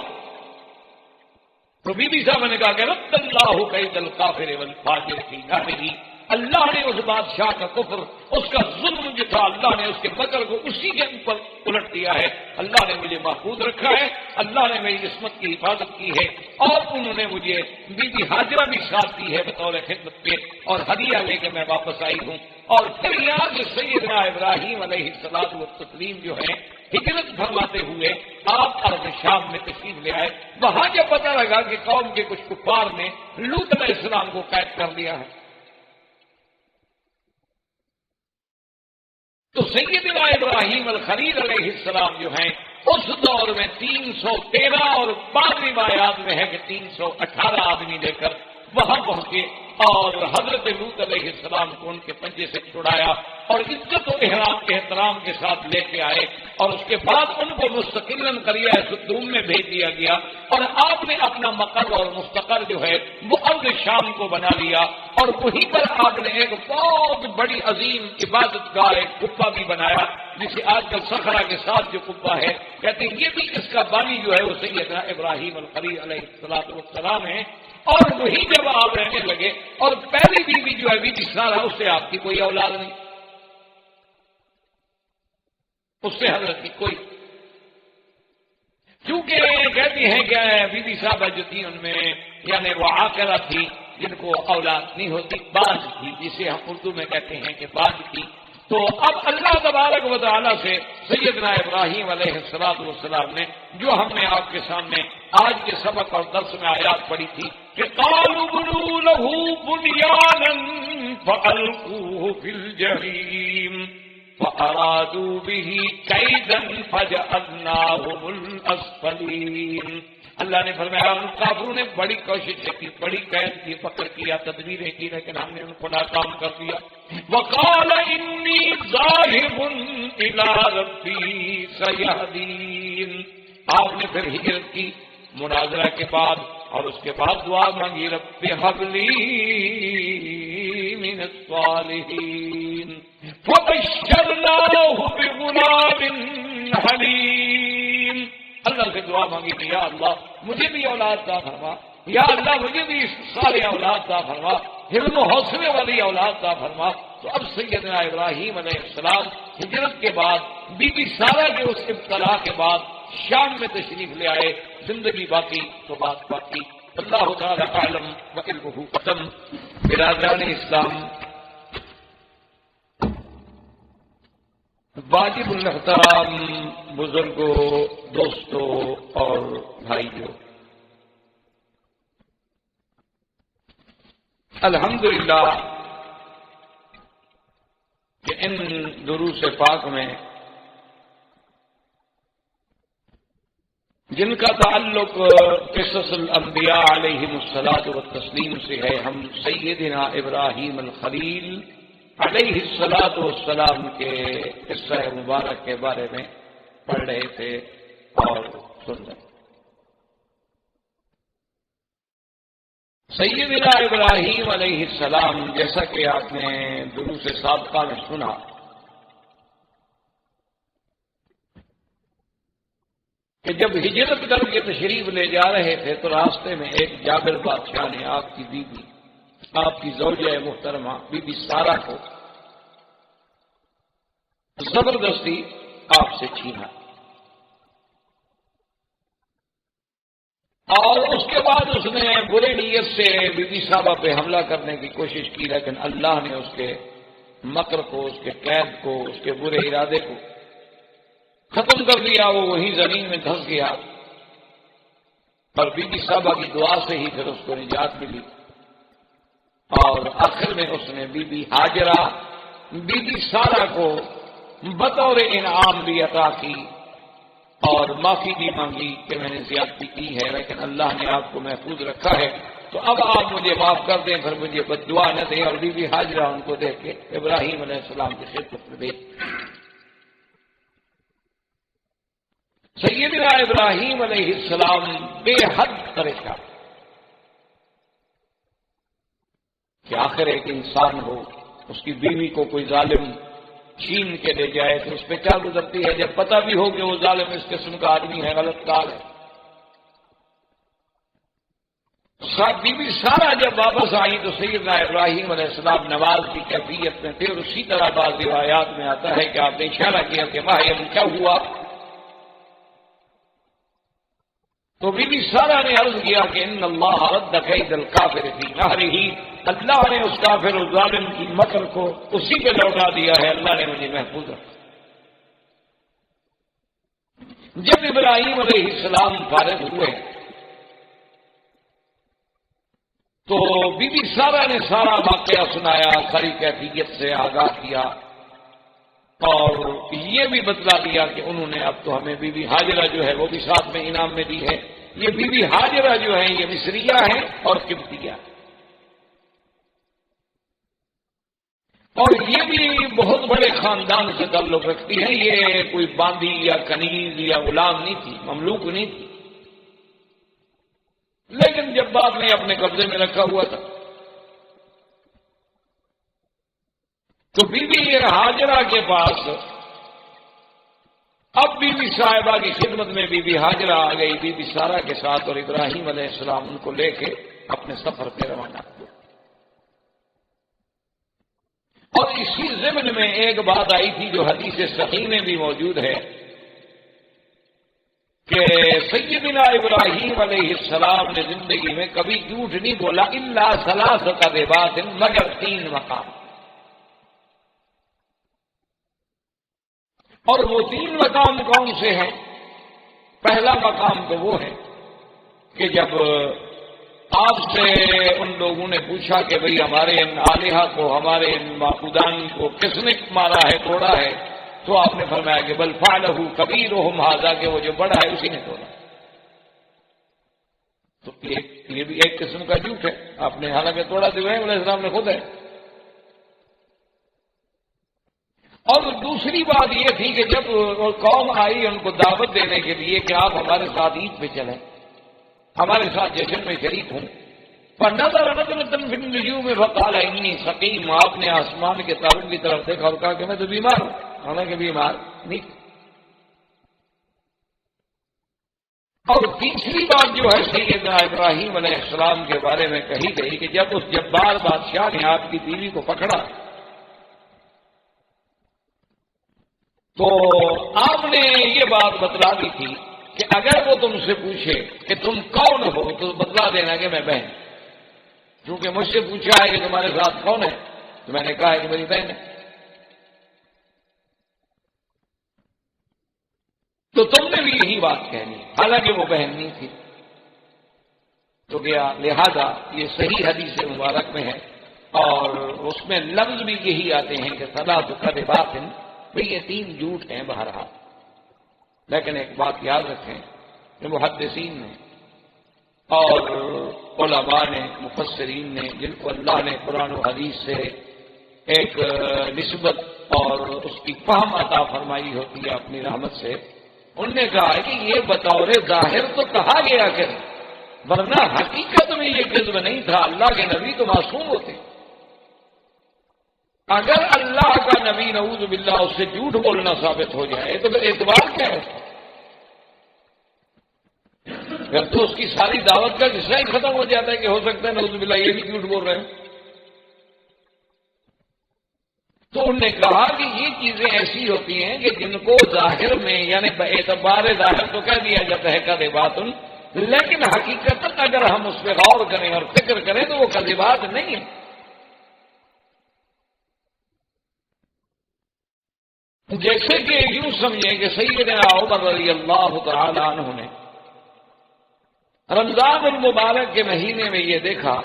S2: تو بی بی صاحبہ نے کہا کہ رد اللہ کید الکافر والفاجر فی نحرہ، اللہ نے اس بادشاہ کا کفر، اس کا ظلم جو تھا، اللہ نے اس کے مکر کو اسی کے اوپر الٹ دیا ہے۔ اللہ نے مجھے محفوظ رکھا ہے، اللہ نے میری عصمت کی حفاظت کی ہے، اور انہوں نے مجھے بی بی ہاجرہ بھی ساتھ دی ہے بطور خدمت کے، اور ہدیہ لے کے میں واپس آئی ہوں۔ اور پھر یہاں سے سیدنا ابراہیم علیہ الصلوۃ والتسلیم جو ہے ہجرت فرماتے ہوئے آپ ارض شام میں تشریف لے آئے۔ وہاں جب پتہ لگا کہ قوم کے کچھ کفار نے لوط علیہ السلام کو قید کر لیا ہے، تو سیدنا ابراہیم الخلیل علیہ السلام جو ہیں اس دور میں 313 اور بعض روایات میں ہے کہ 318 آدمی لے کر وہاں پہنچے اور حضرت لوط علیہ السلام کو ان کے پنجے سے چھڑایا اور عزت و احترام کے ساتھ لے کے آئے، اور اس کے بعد ان کو مستقلاً قریہ سدوم میں بھیج دیا گیا، اور آپ نے اپنا مقر اور مستقر جو ہے وہ ارض شام کو بنا لیا، اور وہیں پر آپ نے ایک بہت بڑی عظیم عبادت گاہ ایک قبہ بھی بنایا، جسے آج کل صخرہ کے ساتھ جو قبہ ہے کہتے ہیں یہ بھی اس کا بانی جو ہے وہ سیدنا ابراہیم الخلیل علیہ السلام ہے۔ اور وہی جب آپ رہنے لگے، اور پہلی بیوی جو ہے بی بی سارہ، اس سے آپ کی کوئی اولاد نہیں، اس سے حضرت کی کوئی، کیونکہ کہتی ہیں کہ بی بی صاحبہ جو تھی ان میں یعنی وہ عاقرہ تھی، جن کو اولاد نہیں ہوتی، باز تھی، جسے ہم اردو میں کہتے ہیں کہ باز تھی۔ تو اب اللہ تبارک و تعالیٰ سے سیدنا ابراہیم علیہ السلام نے جو ہم نے آپ کے سامنے آج کے سبق اور درس میں آیات پڑھی تھی کہ قالوا بنوا له بنيانا فألقوه في الجحيم فأرادوا به كيدا فجعلناهم الأسفلين۔ اللہ نے فرمایا ان کافروں نے بڑی کوشش کی، بڑی قید کی، فکر کیا، تدبیریں کی، لیکن ہم نے ان کو ناکام کر دیا۔ وقال انی ذاہب الی ربی سیہدین۔ آپ نے پھر ہجرت کی مناظرہ کے بعد، اور اس کے بعد دعا مانگی رب ہب لی من الصالحین فبشرناہ بغلام حلیم۔ اللہ سے دعا مانگی کہ یا اللہ مجھے بھی اولاد عطا فرما، یا اللہ مجھے بھی سارے اولاد عطا فرما، حلم و حوصلے والی اولاد عطا فرما۔ تو اب سیدنا ابراہیم علیہ السلام ہجرت کے بعد بی بی سارہ کے اس ابتلا کے بعد شام میں تشریف لے آئے، زندگی باقی تو بات باقی۔ اللہ تعالی عالم و علمہ ختم۔ برادران اسلام، واجب الاحترام بزرگوں، دوستوں اور بھائیوں، الحمدللہ کہ ان دروس پاک میں جن کا تعلق قصص الانبیاء علیہم الصلاۃ والتسلیم سے ہے، ہم سیدنا ابراہیم الخلیل علیہ الصلاۃ والسلام کے قصہ مبارک کے بارے میں پڑھ رہے تھے اور سن رہے تھے۔ سیدنا ابراہیم علیہ السلام، جیسا کہ آپ نے دروس سابقہ میں سنا، کہ جب ہجرت کر کے تشریف لے جا رہے تھے تو راستے میں ایک جابر بادشاہ نے آپ کی بیوی، آپ کی زوجہ محترمہ بی بی سارہ کو زبردستی آپ سے چھینا، اور اس کے بعد اس نے برے نیت سے بی بی صاحبہ پہ حملہ کرنے کی کوشش کی، لیکن اللہ نے اس کے مکر کو، اس کے قید کو، اس کے برے ارادے کو ختم کر دیا۔ وہ وہیں زمین میں دھس گیا، اور بی بی صاحبہ کی دعا سے ہی پھر اس کو نجات ملی، اور آخر میں اس نے بی بی ہاجرہ، بی بی سارہ کو بطور انعام بھی عطا کی اور معافی بھی مانگی کہ میں نے زیادتی کی ہے، لیکن اللہ نے آپ کو محفوظ رکھا ہے، تو اب آپ مجھے معاف کر دیں، پھر مجھے بد دعا نہ دیں۔ اور بی بی ہاجرہ ان کو دیکھ کے ابراہیم علیہ السلام کی خدمت میں بھیج۔ سیدنا ابراہیم علیہ السلام بے حد پریشان کہ آخر ایک انسان ہو، اس کی بیوی کو کوئی ظالم چھین کے لے جائے تو اس پہ کیا گزرتی ہے، جب پتہ بھی ہو کہ وہ ظالم اس قسم کا آدمی ہے، غلط کار ہے۔ بی بی سارہ جب واپس آئی تو سیدنا ابراہیم علیہ السلام نماز کی کیفیت میں تھے، اور اسی طرح بعض روایات میں آتا ہے کہ آپ نے اشارہ کیا کہ ماہیم کیا ہوا، تو بی بی سارہ نے عرض کیا کہ ان اللہ رد کید الکافر فی نہرہ، اللہ نے اس کافر و ظالم کی مکر کو اسی پہ لوٹا دیا ہے، اللہ نے مجھے محفوظ رکھا۔ جب ابراہیم علیہ السلام فارغ ہوئے تو بی بی سارہ نے سارا واقعہ سنایا، ساری کیفیت سے آگاہ کیا، اور یہ بھی بتلا دیا کہ انہوں نے اب تو ہمیں بی بی ہاجرہ جو ہے وہ بھی ساتھ میں انعام میں دی ہے۔ یہ بی بی ہاجرہ جو ہے یہ مصریہ ہے اور قبطیہ، اور یہ بھی بہت بڑے خاندان سے تعلق رکھتی ہے، یہ کوئی باندھی یا کنیز یا غلام نہیں تھی، مملوک نہیں تھی، لیکن جب باپ نے اپنے قبضے میں رکھا ہوا تھا تو بی بی ہاجرہ کے پاس اب بی بی صاحبہ کی خدمت میں بی بی ہاجرہ آ گئی بی بی سارہ کے ساتھ، اور ابراہیم علیہ السلام ان کو لے کے اپنے سفر پہ روانہ ہوئے۔ اور اسی ضمن میں ایک بات آئی تھی جو حدیث صحیح میں بھی موجود ہے کہ سیدنا ابراہیم علیہ السلام نے زندگی میں کبھی جھوٹ نہیں بولا، الا ثلاثۃ بات، مگر 3 مقام، اور وہ 3 مقام کون سے ہیں؟ پہلا مقام تو وہ ہے کہ جب آپ سے ان لوگوں نے پوچھا کہ بھئی ہمارے ان آلہہ کو، ہمارے ان معبودان کو کس نے مارا ہے، توڑا ہے، تو آپ نے فرمایا کہ بل فعلہ کبیرہم ھذا، کہ وہ جو بڑا ہے اسی نے توڑا۔ تو یہ بھی ایک قسم کا جھوٹ ہے، آپ نے حالانکہ توڑا تو ابراہیم علیہ السلام نے خود ہے۔ اور دوسری بات یہ تھی کہ جب قوم آئی ان کو دعوت دینے کے لیے کہ آپ ہمارے ساتھ عید پہ چلیں، ہمارے ساتھ جشن میں شریک ہوں، فنظر نظرۃ فی النجوم فقال انی سقیم، آپ نے آسمان کے تاروں کی طرف دیکھا اور کہا کہ میں تو بیمار ہوں، حالانکہ بیمار نہیں۔ اور تیسری بات جو ہے سیدنا ابراہیم علیہ السلام کے بارے میں کہی گئی کہ جب اس جبار بادشاہ نے آپ کی بیوی کو پکڑا تو آپ نے یہ بات بتلا دی تھی کہ اگر وہ تم سے پوچھے کہ تم کون ہو تو بتلا دینا کہ میں بہن، کیونکہ مجھ سے پوچھا ہے کہ تمہارے ساتھ کون ہے تو میں نے کہا ہے کہ میری بہن ہے، تو تم نے بھی یہی بات کہنی، حالانکہ وہ بہن نہیں تھی۔ تو گیا، لہذا یہ صحیح حدیث مبارک میں ہے، اور اس میں لفظ بھی یہی آتے ہیں کہ ثلاث کذبات، بھئی یہ 3 جھوٹ ہیں بہرحال، لیکن ایک بات یاد رکھیں محدثین نے اور علماء نے، مفسرین نے، جن کو اللہ نے قرآن و حدیث سے ایک نسبت اور اس کی فہم عطا فرمائی ہوتی ہے اپنی رحمت سے، انہوں نے کہا کہ یہ بطور ظاہر تو کہا گیا کہ ورنہ حقیقت میں یہ کذب نہیں تھا، اللہ کے نبی تو معصوم ہوتے. اگر اللہ کا نبی نعوذ باللہ اس سے جھوٹ بولنا ثابت ہو جائے تو پھر اعتبار کیا ہے؟ پھر تو اس کی ساری دعوت کا حصہ ہی ختم ہو جاتا ہے کہ ہو سکتا ہے نعوذ باللہ یہ بھی جھوٹ بول رہے ہیں. تو انہوں نے کہا کہ یہ چیزیں ایسی ہوتی ہیں کہ جن کو ظاہر میں یعنی اعتبار ظاہر تو کہہ دیا جاتا ہے کذبات، لیکن حقیقت اگر ہم اس پہ غور کریں اور فکر کریں تو وہ کذبات نہیں ہیں. جیسے کہ یوں سمجھیں کہ سیدنا عمر رضی اللہ تعالی عنہ نے رمضان المبارک کے مہینے میں یہ دیکھا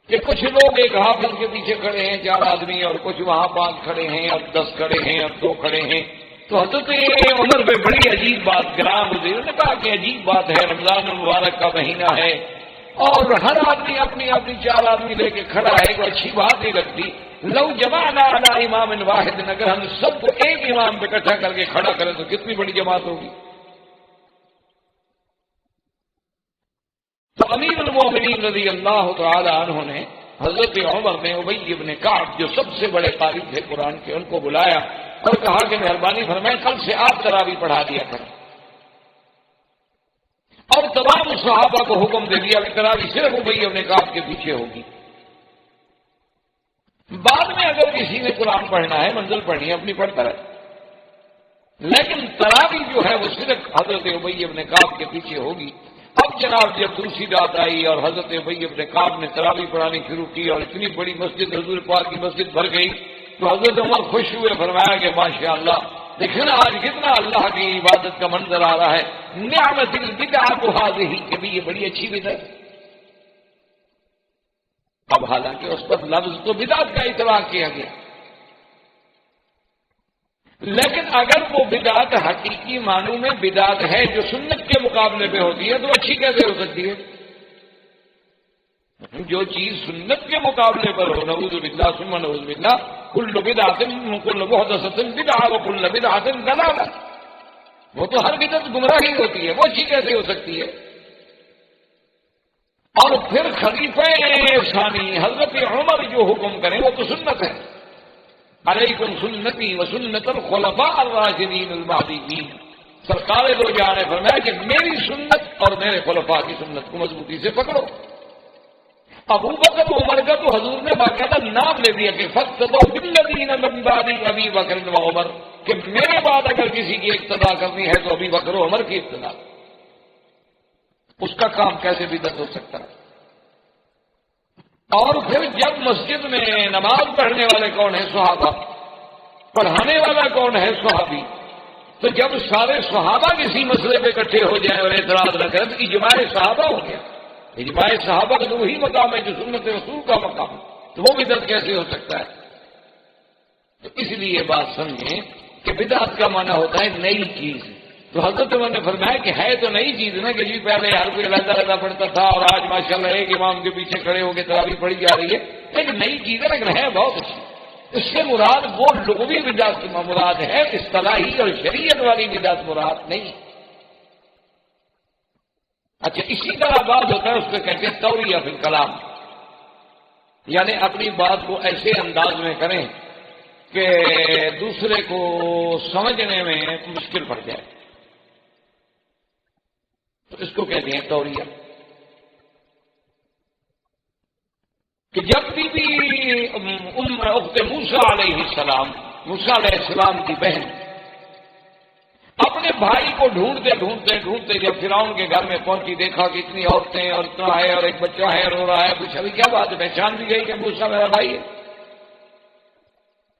S2: کہ کچھ لوگ ایک حافظ کے پیچھے کھڑے ہیں 4 آدمی، اور کچھ وہاں 5 کھڑے ہیں اور 10 کھڑے ہیں اور 2 کھڑے ہیں. تو حضرت عمر پہ بڑی عجیب بات گرام ہوئی. انہوں نے کہا کہ عجیب بات ہے، رمضان المبارک کا مہینہ ہے اور ہر آدمی اپنی 4 آدمی لے کے کھڑا ہے، کوئی اچھی بات نہیں لگتی. لو جمعنا علی امام واحد، اگر ہم سب کو ایک امام پہ اکٹھا کر کے کھڑا کریں تو کتنی بڑی جماعت ہوگی. تو امیر المومنین رضی اللہ تعالی عنہ نے حضرت عمر نے ابی ابن کعب جو سب سے بڑے قاری تھے قرآن کے، ان کو بلایا اور کہا کہ مہربانی فرمائیں کل سے آپ تراویح پڑھا دیا کریں. اور تمام صحابہ کو حکم دے دیا کہ تراویح صرف ابی ابن کعب کے پیچھے ہوگی. بعد میں اگر کسی نے قرآن پڑھنا ہے، منزل پڑھنی ہے، اپنی پڑھتا رہے، لیکن تراویح جو ہے وہ صرف حضرت ابی ابن کعب کے پیچھے ہوگی. اب جناب جب دوسری رات آئی اور حضرت ابی ابن کعب نے تراویح پڑھانی شروع کی اور اتنی بڑی مسجد حضور پاک کی مسجد بھر گئی تو حضرت عمر خوش ہوئے، فرمایا کہ ماشاءاللہ دیکھیں نا آج کتنا اللہ کی عبادت کا منظر آ رہا ہے. نعمت البدعۃ هذه کہ بھی یہ بڑی اچھی بدعت. اب حالانکہ اس پر لفظ تو بدعت کا اطلاق کیا گیا، لیکن اگر وہ بدعت حقیقی معنوں میں بدعت ہے جو سنت کے مقابلے پہ ہوتی ہے تو اچھی کیسے ہو سکتی ہے؟ جو چیز سنت کے مقابلے پر ہو، نعوذ باللہ ثم نعوذ باللہ، کل بدعۃ کل محدثۃ بدعۃ وکل بدعۃ ضلالہ، وہ تو ہر بدعت گمراہی ہوتی ہے، وہ اچھی کیسے ہو سکتی ہے؟ اور پھر خلیفہ ثانی حضرت عمر جو حکم کریں وہ تو سنت ہے. علیکم سنتی و سنت الخلفاء الراشدین المہدیین، سرکار دو جہاں نے فرمایا کہ میری سنت اور میرے خلفاء کی سنت کو مضبوطی سے پکڑو. ابو بکر عمر کا تو حضور نے باقاعدہ نام لے دیا کہ فاقتدوا بالذین من بعد ابی بکر و عمر، کہ میرے بعد اگر کسی کی اقتدا کرنی ہے تو ابی بکر و عمر کی اقتدا. اس کا کام کیسے بدعت ہو سکتا ہے؟ اور پھر جب مسجد میں نماز پڑھنے والے کون ہیں؟ صحابہ. پڑھانے والا کون ہے؟ صحابی. تو جب سارے صحابہ کسی مسئلے پہ اکٹھے ہو جائیں اور اعتراض نہ کریں تو اجماع صحابہ ہو گیا. اجماع صحابہ کا تو وہی مقام ہے جو سنت رسول کا مقام ہے، تو وہ بدعت کیسے ہو سکتا ہے؟ تو اس لیے بات سمجھیں کہ بدعت کا معنی ہوتا ہے نئی چیز. تو حضرت عمر نے فرمایا کہ ہے تو نئی چیز نا کہ جی پہلے ہر کوئی علیحدہ پڑھتا تھا اور آج ماشاءاللہ ایک امام کے پیچھے کھڑے ہو کے تراویح پڑھی جا رہی ہے. ایک نئی چیز ہے لیکن ہے بہت اچھی. اس سے مراد وہ لغوی بدعت مراد ہے، اصطلاحی اور شریعت والی بدعت مراد نہیں. اچھا اسی طرح بات ہوتا ہے اس کو کہتے ہیں توریہ فی الکلام، یعنی اپنی بات کو ایسے انداز میں کریں کہ دوسرے کو سمجھنے میں مشکل پڑ جائے، تو اس کو کہتے ہیں توریہ. کہ جب بھی اخت موسیٰ علیہ السلام، موسیٰ علیہ السلام کی بہن اپنے بھائی کو ڈھونڈتے جب فرعون کے گھر میں پہنچی، دیکھا کہ اتنی عورتیں اور اتنا ہے اور ایک بچہ ہے رو رہا ہے، پوچھا بھی کیا بات ہے؟ پہچان بھی گئی کہ موسیٰ میرا بھائی ہے.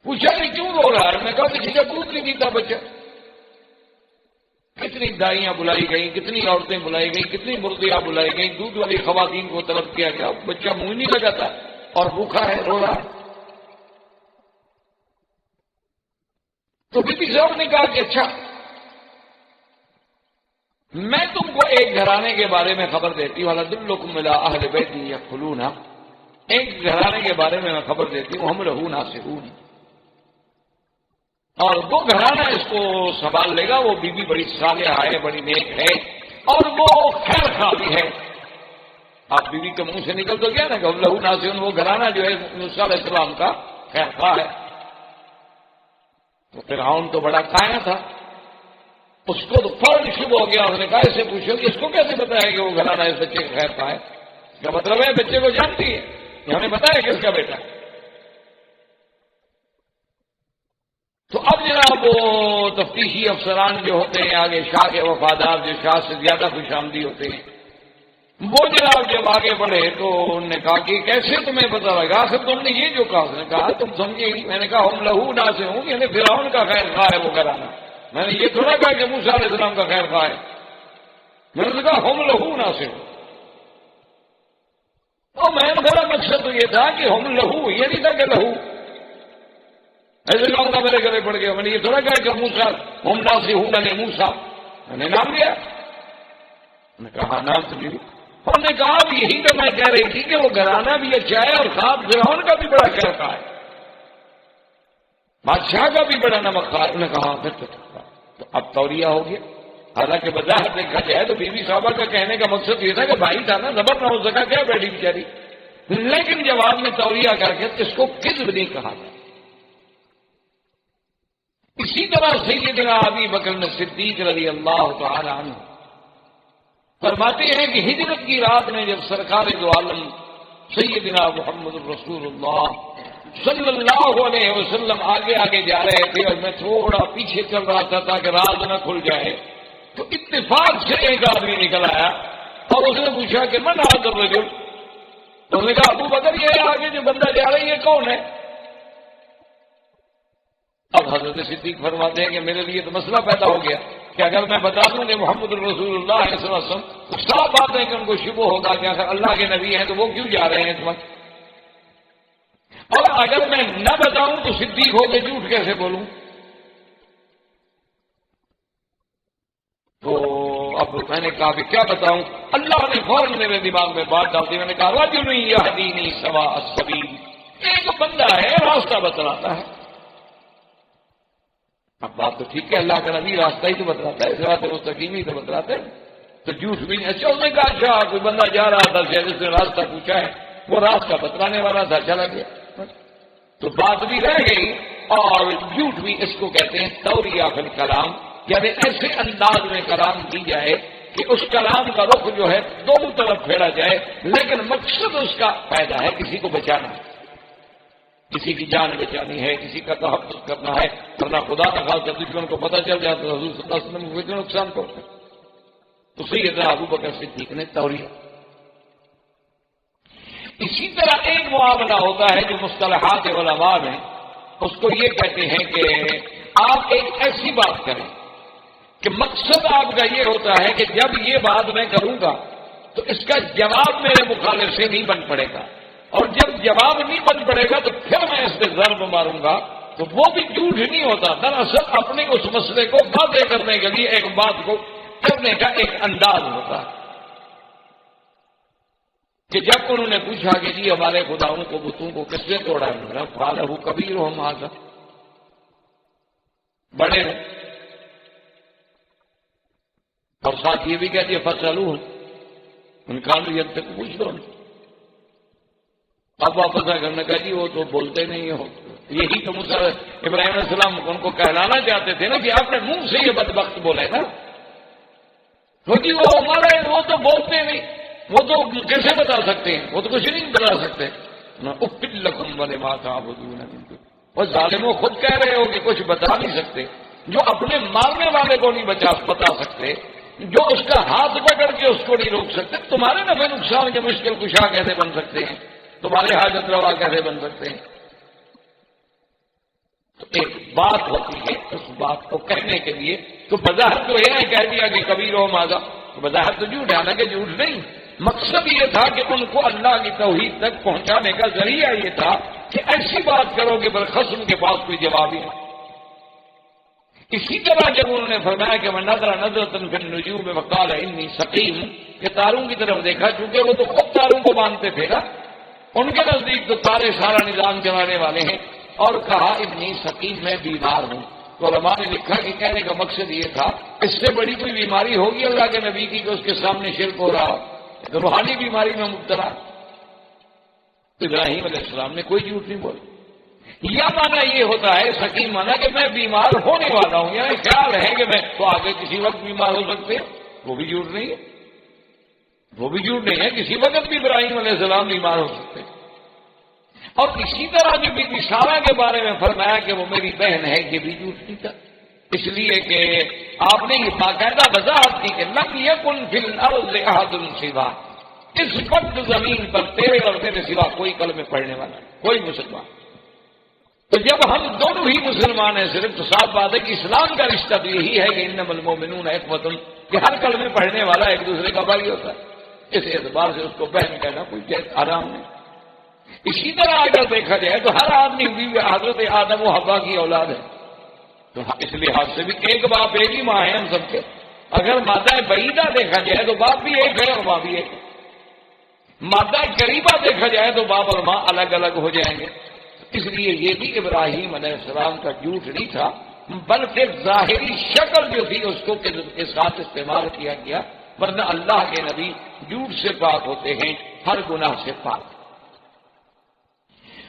S2: پوچھا کہ کیوں رو رہا ہے؟ میں کہا کہ جب دودھ نہیں پیتا بچہ. کتنی دائیاں بلائی گئیں، کتنی عورتیں بلائی گئیں، کتنی مرغیاں بلائی گئیں، دودھ والی خواتین کو طلب کیا گیا، بچہ منہ نہیں لگاتا اور بھوکا ہے، رو رہا ہے. تو بی بی صاحب نے کہا کہ اچھا میں تم کو ایک گھرانے کے بارے میں خبر دیتی ہوں، وَلَدُلُّكُمْ إِلَىٰ أَهْلِ بَيْتٍ يَدْخُلُونَ، ایک گھرانے کے بارے میں خبر دیتی ہوں، ہم لہو ناصحون، اور وہ گھرانہ اس کو سنبھال لے گا، وہ بیوی بڑی صالحہ ہے، بڑی نیک ہے، اور وہ خیر خواہ بھی ہے۔ آپ بیوی کے منہ سے نکل تو گیا نا کہ ہم لہو ناصحون، وہ گھرانہ جو ہے موسیٰ علیہ السلام کا خیر خواہ ہے۔ تو فرعون تو بڑا کایا تھا، اس کو تو فوراً شروع ہو گیا، اس نے کہا اسے پوچھو کہ اس کو کیسے بتایا کہ وہ گھرانہ اس بچے کا خیر خواہ ہے؟ اس کا مطلب ہے بچے کو جانتی ہے، یہ ہمیں بتایا کہ اس کا بیٹا ہے۔ تو اب جناب وہ تفتیشی افسران جو ہوتے ہیں آگے، شاہ کے وفادار جو شاہ سے زیادہ خوش آمدی ہوتے ہیں، وہ جناب جب آگے بڑھے تو انہوں نے کہا کہ کیسے تمہیں پتہ لگا؟ آخر تم نے یہ جو کہا، اس نے کہا تم سمجھے ہی، میں نے کہا ہم لہو ناصحون، یعنی فرعون کا خیر خواہ ہے وہ گھرانہ، میں نے یہ تھوڑا کہا کہ موسیٰ علیہ السلام کا خیر خواہ ہے، میں نے کہا ہم لہو ناصحون۔ اور میرا مقصد تو یہ تھا کہ ہم لہو، یہ نہیں تھا کہ لہو ایسے کہوں گا میرے گلے پڑ گیا، میں نے یہ تھوڑا کہا کہ موسیٰ ہم ناصحون نے موسیٰ، میں نے نام لیا، میں نے کہا نام تو نہیں، انہوں نے کہا یہی تو میں کہہ رہی تھی کہ وہ گھرانہ بھی اچھا ہے اور خواب فرعون کا بھی بڑا خیر خواہ ہے، بادشاہ کا بھی بڑا نمک خواہ ہے۔ انہوں نے کہا پھر تو اب توریہ ہو گیا، حالانکہ بظاہر دیکھا جائے تو بی بی صاحبہ کا کہنے کا مقصد یہ تھا کہ بھائی تھا نا، زبر نہ ہو سکا کیا بیٹی بیچاری، لیکن جواب میں توریہ کر کے اس کو کذب نہیں کہا گیا۔ اسی طرح سیدنا ابی بکر صدیق رضی اللہ تعالی عنہ فرماتے ہیں کہ ہجرت کی رات میں جب سرکار دو عالم سیدنا محمد رسول اللہ صلی اللہ علیہ وسلم آگے آگے جا رہے تھے اور میں تھوڑا پیچھے چل رہا تھا تاکہ راز نہ کھل جائے، تو اتفاق سے ایک آدمی نکل آیا اور اس نے پوچھا کہ من هذا الرجل؟ تو نے کہا ابو بکر یہ آگے جو بندہ جا رہا ہے یہ کون ہے؟ اب حضرت صدیق فرماتے ہیں کہ میرے لیے تو مسئلہ پیدا ہو گیا کہ اگر میں بتا دوں کہ محمد رسول اللہ صلی اللہ علیہ وسلم تو صاف بات ہے کہ ان کو شبہ ہوگا کہ اگر اللہ کے نبی ہیں تو وہ کیوں جا رہے ہیں اس وقت، اور اگر میں نہ بتاؤں تو صدیق ہو کے جھوٹ کیسے بولوں؟ تو اب میں نے کہا کہ کیا بتاؤں؟ اللہ نے فوراً میرے دماغ میں بات ڈال دی، میں نے کہا رجل یہدینی سواء السبیل، ایک بندہ ہے راستہ بتلاتا ہے۔ اب بات تو ٹھیک ہے، اللہ کا نبی راستہ ہی تو بتلاتا ہے، صراط مستقیم ہی تو بتلاتے ہیں، تو جھوٹ بھی نہیں۔ اچھا اس نے کہا اچھا کوئی بندہ جا رہا تھا جس نے راستہ پوچھا ہے، وہ راستہ بتلانے والا تھا، چلا گیا، تو بات بھی رہ گئی اور جھوٹ بھی اس کو کہتے ہیں توریہ فی الکلام، یعنی ایسے انداز میں کلام کی جائے کہ اس کلام کا رخ جو ہے دونوں طرف پھیرا جائے، لیکن مقصد اس کا فائدہ ہے کسی کو بچانا ہے، کسی کی جان بچانی ہے، کسی کا تحفظ کرنا ہے، ورنہ خدا نہ خاص دشمن کو پتہ چل جاتا ہے حضور صلی اللہ علیہ وسلم کو کتنا نقصان پہنچتا ہے۔ تو سیدنا ابو بکر صدیق نے توریہ۔ اسی طرح ایک معاملہ ہوتا ہے جو مصطلحات علماء میں اس کو یہ کہتے ہیں کہ آپ ایک ایسی بات کریں کہ مقصد آپ کا یہ ہوتا ہے کہ جب یہ بات میں کروں گا تو اس کا جواب میرے مخالف سے نہیں بن پڑے گا، اور جب جواب نہیں بن پڑے گا تو پھر میں اس پہ ضرب ماروں گا، تو وہ بھی جھوٹ نہیں ہوتا، دراصل اپنے اس مسئلے کو واضح کرنے کے لیے ایک بات کو کرنے کا ایک انداز ہوتا ہے کہ جب انہوں نے پوچھا کہ جی ہمارے خداؤں کو بتوں کو کس نے توڑا ہے، میرا فالہ کبیر ہم آگا بڑے ہیں، اور ساتھ یہ بھی کہتے فصلو ان کانویت تک پوچھ دو۔ اب واپس آ کرنے کا جی وہ تو بولتے نہیں ہو، یہی تو موسیٰ ابراہیم علیہ السلام ان کو کہلانا چاہتے تھے نا کہ آپ نے منہ سے یہ بدبخت بولے نا، کیونکہ وہ ہمارے وہ تو بولتے نہیں، وہ تو کیسے بتا سکتے ہیں، وہ تو کچھ نہیں بتا سکتے۔ اُفِّلْ لَكُمْ وَلِمَا تَعْبُدُونَ مِن دُونِ، وہ ظالموں خود کہہ رہے ہو کہ کچھ بتا نہیں سکتے، جو اپنے مارنے والے کو نہیں بتا سکتے، جو اس کا ہاتھ پکڑ کے اس کو نہیں روک سکتے، تمہارے نفع نقصان کے مشکل کشا کیسے بن سکتے ہیں، تمہارے حاجت روا کیسے بن سکتے ہیں؟ تو ایک بات ہوتی ہے، اس بات کو کہنے کے لیے تو بظاہر تو یہ ہے کہہ دیا کہ کبیر ہو ماذا، تو بظاہر تو جھوٹ ہے، حالانکہ جھوٹ نہیں، مقصد یہ تھا کہ ان کو اللہ کی توحید تک پہنچانے کا ذریعہ یہ تھا کہ ایسی بات کرو کہ بالخصم کے پاس کوئی جواب ہی نہیں۔ اسی طرح جب انہوں نے فرمایا کہ من نظر نظرۃ فی النجوم وقال انی سقیم، کہ تاروں کی طرف دیکھا، چونکہ وہ تو خود تاروں کو مانتے تھے نا، ان کے نزدیک تو تارے سارا نظام چلانے والے ہیں، اور کہا انی سقیم، میں بیمار ہوں۔ تو علماء نے لکھا کہ کہنے کا مقصد یہ تھا اس سے بڑی کوئی بیماری ہوگی اللہ کے نبی کی کہ اس کے سامنے شرک ہو رہا، تو روحانی بیماری میں مبتلا۔ ابراہیم علیہ السلام نے کوئی جھوٹ نہیں بولا۔ یا مانا یہ ہوتا ہے سقیم مانا کہ میں بیمار ہونے والا ہوں، یعنی خیال ہے کہ میں تو آگے کسی وقت بیمار ہو سکتے ہیں، وہ بھی جھوٹ نہیں ہے، وہ بھی جھوٹ نہیں ہے، کسی وقت بھی ابراہیم علیہ السلام بیمار ہو سکتے ہیں۔ اور اسی طرح جو بی بی سارہ کے بارے میں فرمایا کہ وہ میری بہن ہے، یہ بھی جھوٹ نہیں تھا، اس لیے کہ آپ نے یہ باقاعدہ وضاحت کی کہ لم یکن فی الارض احد سوا، اس وقت زمین پر تیرے اور میرے سوا کوئی کلمے پڑھنے والا نہیں، کوئی مسلمان۔ تو جب ہم دونوں ہی مسلمان ہیں صرف، تو صاف بات ہے کہ اسلام کا رشتہ تو یہی ہے کہ انما المؤمنون اخوۃ، کہ ہر کلمے پڑھنے والا ایک دوسرے کا بھائی ہوتا ہے، اس اعتبار سے اس کو بہن کہنا کوئی آرام نہیں۔ اسی طرح اگر دیکھا جائے تو ہر آدمی بھی حضرت آدم و حوا کی اولاد ہے، تو اس لحاظ سے بھی ایک باپ ایک ہی ماں ہے ہم سب کے۔ اگر مادہ بعیدہ دیکھا جائے تو باپ بھی ایک ہے اور ماں بھی ایک ہے، مادہ قریبہ دیکھا جائے تو باپ اور ماں الگ الگ ہو جائیں گے۔ اس لیے یہ بھی ابراہیم علیہ السلام کا جھوٹ نہیں تھا، بلکہ ظاہری شکل جو تھی اس کو کے ساتھ استعمال کیا گیا، ورنہ اللہ کے نبی جھوٹ سے پاک ہوتے ہیں، ہر گناہ سے پاک۔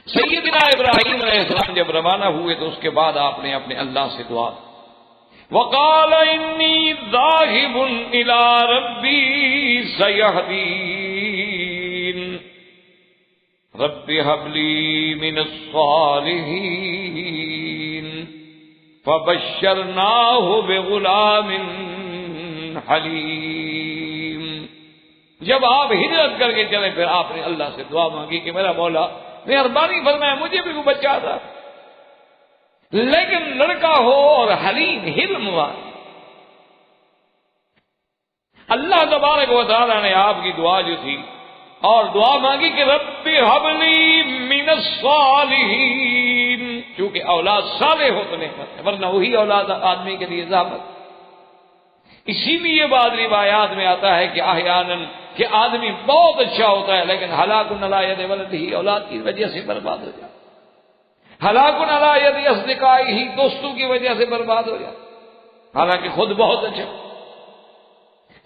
S2: سیدنا ابراہیم علیہ السلام جب روانہ ہوئے تو اس کے بعد آپ نے اپنے اللہ سے دعا، وقال انی ذاہب الی ربی سیہدین رب هب لی من الصالحین فبشرناہ بغلام حلیم۔ جب آپ ہجرت کر کے چلے پھر آپ نے اللہ سے دعا مانگی کہ میرا مولا مہربانی فرمائے مجھے بھی وہ بچہ تھا، لیکن لڑکا ہو اور حلیم حلم والا۔ اللہ تبارک و تعالی نے آپ کی دعا جو تھی اور دعا مانگی کہ رب ہب لی من الصالحین، چونکہ اولاد صالح ہو تو نعمت ہے، ورنہ وہی اولاد آدمی کے لیے زحمت۔ اسی لیے بعض روایات میں آتا ہے کہ احیاناً کہ آدمی بہت اچھا ہوتا ہے لیکن ہلاک علی ید ولدہ، اولاد کی وجہ سے برباد ہو جاتا، ہلاک علی ید اصدقائہ، دوستوں کی وجہ سے برباد ہو جاتا، حالانکہ خود بہت اچھا۔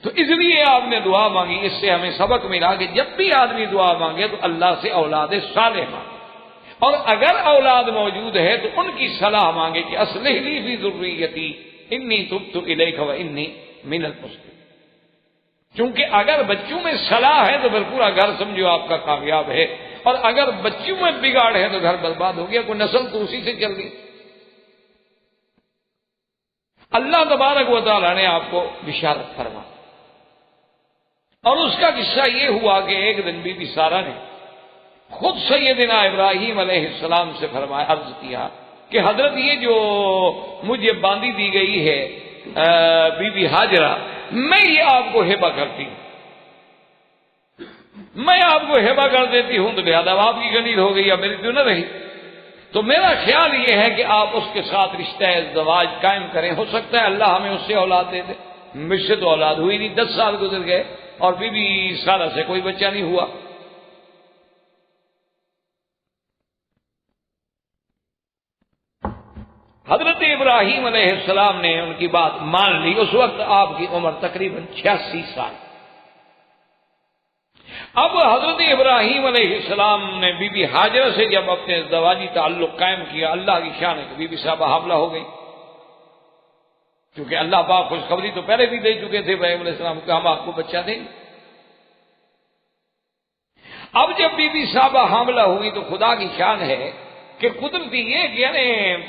S2: تو اس لیے آپ نے دعا مانگی، اس سے ہمیں سبق ملا کہ جب بھی آدمی دعا مانگے تو اللہ سے اولاد صالح مانگے، اور اگر اولاد موجود ہے تو ان کی صلاح مانگے کہ اصلح لی فی ذریتی انی تبت الیک و انی من المسلمین۔ چونکہ اگر بچوں میں صلاح ہے تو پھر پورا گھر سمجھو آپ کا کامیاب ہے، اور اگر بچوں میں بگاڑ ہے تو گھر برباد ہو گیا، کوئی نسل تو اسی سے چل گئی۔ اللہ تبارک و تعالیٰ نے آپ کو بشارت فرمائی، اور اس کا قصہ یہ ہوا کہ ایک دن بی بی سارہ نے خود سیدنا ابراہیم علیہ السلام سے فرمایا، عرض کیا کہ حضرت یہ جو مجھے باندھی دی گئی ہے بی بی ہاجرہ، میں یہ آپ کو ہبہ کرتی ہوں، میں آپ کو ہبہ کر دیتی ہوں، تو لہٰذا آپ کی گنید ہو گئی یا میری تو نہ رہی، تو میرا خیال یہ ہے کہ آپ اس کے ساتھ رشتہ ازدواج قائم کریں، ہو سکتا ہے اللہ ہمیں اس سے اولاد دے دے۔ مجھ سے تو اولاد ہوئی نہیں، 10 سال گزر گئے اور بی بی سارہ سے کوئی بچہ نہیں ہوا۔ حضرت ابراہیم علیہ السلام نے ان کی بات مان لی۔ اس وقت آپ کی عمر تقریباً 86 سال۔ اب حضرت ابراہیم علیہ السلام نے بی بی ہاجرہ سے جب اپنے ازدواجی تعلق قائم کیا، اللہ کی شان ہے کہ بی بی صاحبہ حاملہ ہو گئی، کیونکہ اللہ پاک خوشخبری تو پہلے بھی دے چکے تھے ابراہیم علیہ السلام کہ ہم آپ کو بچہ دیں گے۔ اب جب بی بی صاحبہ حاملہ ہوئی تو خدا کی شان ہے کہ قدرتی یہ کہ یعنی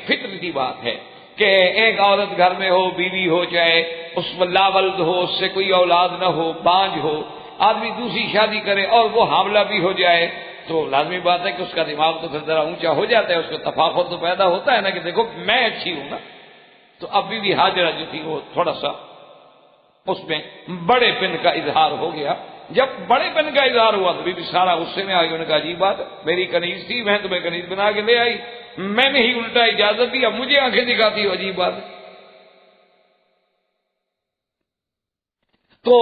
S2: فطرتی بات ہے کہ ایک عورت گھر میں ہو، بیوی ہو، چاہے اس میں لاولد ہو، اس سے کوئی اولاد نہ ہو، بانج ہو، آدمی دوسری شادی کرے اور وہ حاملہ بھی ہو جائے تو لازمی بات ہے کہ اس کا دماغ تو پھر ذرا اونچا ہو جاتا ہے، اس کو تفاخر تو پیدا ہوتا ہے نا کہ دیکھو میں اچھی ہوں نا۔ تو اب بی بی ہاجرہ جو تھی وہ تھوڑا سا اس میں بڑے پن کا اظہار ہو گیا۔ جب بڑے پن کا اظہار ہوا تو بی بی سارہ غصے میں آ گئی، انہوں نے کہا عجیب بات ہے، میری کنیز تھی، میں تمہیں کنیز بنا کے لے آئی، میں نے ہی الٹا اجازت دی، اب مجھے آنکھیں دکھاتی ہو، عجیب بات ہے۔ تو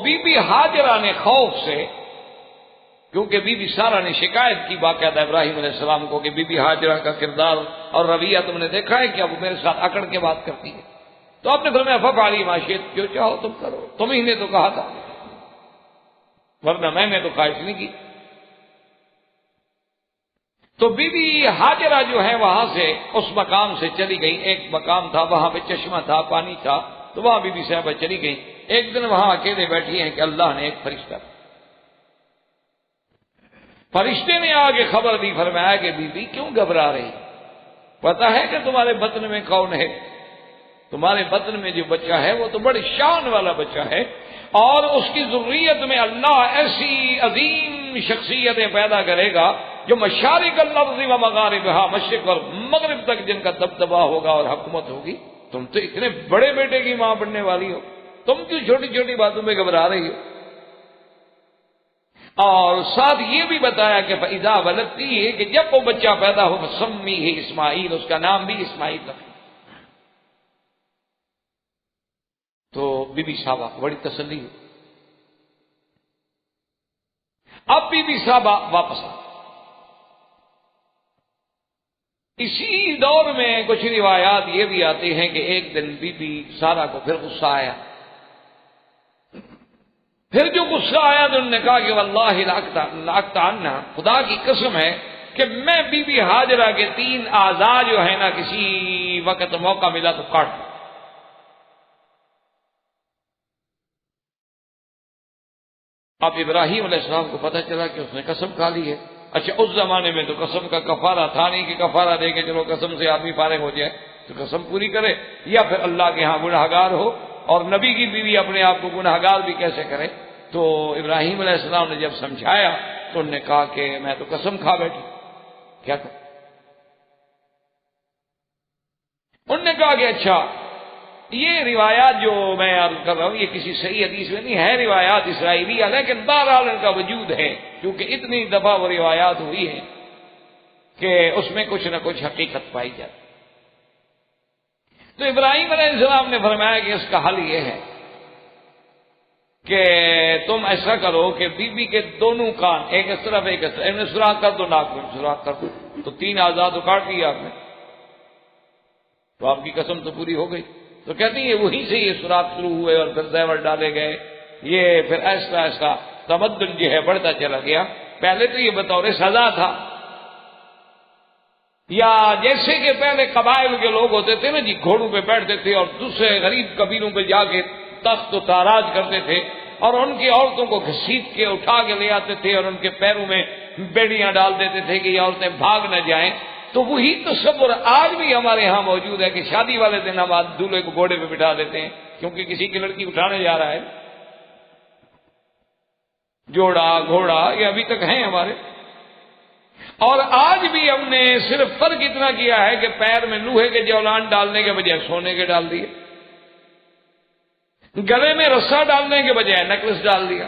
S2: بی بی ہاجرہ نے خوف سے، کیونکہ بی بی سارہ نے شکایت کی باقاعدہ ابراہیم علیہ السلام کو کہ بی بی ہاجرہ کا کردار اور رویہ تم نے دیکھا ہے کہ وہ میرے ساتھ اکڑ کے بات کرتی ہے، تو آپ نے فرمایا ففعلی ما شئت، جو چاہو تم کرو، تم ہی نے تو کہا تھا، ورنہ میں نے تو خواہش نہیں کی۔ تو بی بی ہاجرہ جو ہے وہاں سے اس مقام سے چلی گئی، ایک مقام تھا وہاں پہ چشمہ تھا، پانی تھا، تو وہاں بی بی صاحبہ چلی گئی۔ ایک دن وہاں اکیلے بیٹھی ہیں کہ اللہ نے ایک فرشتے نے آگے خبر دی، فرمایا کہ بی بی کیوں گھبرا رہی، پتا ہے کہ تمہارے بطن میں کون ہے؟ تمہارے بطن میں جو بچہ ہے وہ تو بڑی شان والا بچہ ہے، اور اس کی ذریت میں اللہ ایسی عظیم شخصیتیں پیدا کرے گا جو مشارق الارض و مغاربہا، مشرق اور مغرب تک جن کا دبدبہ ہوگا اور حکومت ہوگی۔ تم تو اتنے بڑے بیٹے کی ماں بننے والی ہو، تم کیوں چھوٹی چھوٹی باتوں میں گھبرا رہی ہو؟ اور ساتھ یہ بھی بتایا کہ فَإِذَا وَلَدْتِ ہے کہ جب وہ بچہ پیدا ہو فَسَمِّهِ اسماعیل، اس کا نام بھی اسماعیل رکھنا۔ تو بی بی صاحبہ بڑی تسلی ہوئی۔ اب بی بی صاحبہ واپس آ، اسی دور میں کچھ روایات یہ بھی آتی ہیں کہ ایک دن بی بی سارہ کو پھر غصہ آیا، پھر جو غصہ آیا تو انہوں نے کہا کہ واللہ لأقطعن، خدا کی قسم ہے کہ میں بی بی ہاجرہ کے 3 اعضاء جو ہے نا کسی وقت موقع ملا تو کاٹ دوں۔ اب ابراہیم علیہ السلام کو پتہ چلا کہ اس نے قسم کھا لی ہے۔ اچھا اس زمانے میں تو قسم کا کفارہ تھا نہیں کہ کفارہ دے کے چلو قسم سے آدمی فارغ ہو جائے، تو قسم پوری کرے یا پھر اللہ کے ہاں گناہگار ہو، اور نبی کی بیوی اپنے آپ کو گناہگار بھی کیسے کرے۔ تو ابراہیم علیہ السلام نے جب سمجھایا تو انہوں نے کہا کہ میں تو قسم کھا بیٹھی، کیا کروں؟ انہوں نے کہا کہ اچھا یہ روایات جو میں عرض کر رہا ہوں یہ کسی صحیح حدیث میں نہیں ہے، روایات اسرائیلیہ، لیکن بہرحال ان کا وجود ہے کیونکہ اتنی دفعہ وہ روایات ہوئی ہیں کہ اس میں کچھ نہ کچھ حقیقت پائی جاتی۔ تو ابراہیم علیہ السلام نے فرمایا کہ اس کا حل یہ ہے کہ تم ایسا کرو کہ بی بی کے دونوں کان ایک اس طرف ایک اس طرف، انہیں سوراخ کر دو، ناک میں سوراخ کر دو، تو 3 اعضاء تو کاٹ دیا آپ نے، تو آپ کی قسم تو پوری ہو گئی۔ تو کہتی ہیں وہیں سے یہ سوراخ شروع ہوئے اور پھر زیور ڈالے گئے، یہ پھر ایسا ایسا تمدن جو ہے بڑھتا چلا گیا۔ پہلے تو یہ بطور سزا تھا، یا جیسے کہ پہلے قبائل کے لوگ ہوتے تھے نا جی، گھوڑوں پہ بیٹھتے تھے اور دوسرے غریب قبیلوں پہ جا کے تخت و تاراج کرتے تھے اور ان کی عورتوں کو گھسیٹ کے اٹھا کے لے آتے تھے اور ان کے پیروں میں بیڑیاں ڈال دیتے تھے کہ یہ عورتیں بھاگ نہ جائیں۔ تو وہی تصور آج بھی ہمارے ہاں موجود ہے کہ شادی والے دن ہم دولہے کو گھوڑے پہ بٹھا دیتے ہیں کیونکہ کسی کی لڑکی اٹھانے جا رہا ہے، جوڑا گھوڑا یہ ابھی تک ہیں ہمارے۔ اور آج بھی ہم نے صرف فرق اتنا کیا ہے کہ پیر میں لوہے کے جولان ڈالنے کے بجائے سونے کے ڈال دیے، گلے میں رسا ڈالنے کے بجائے نیکلس ڈال دیا،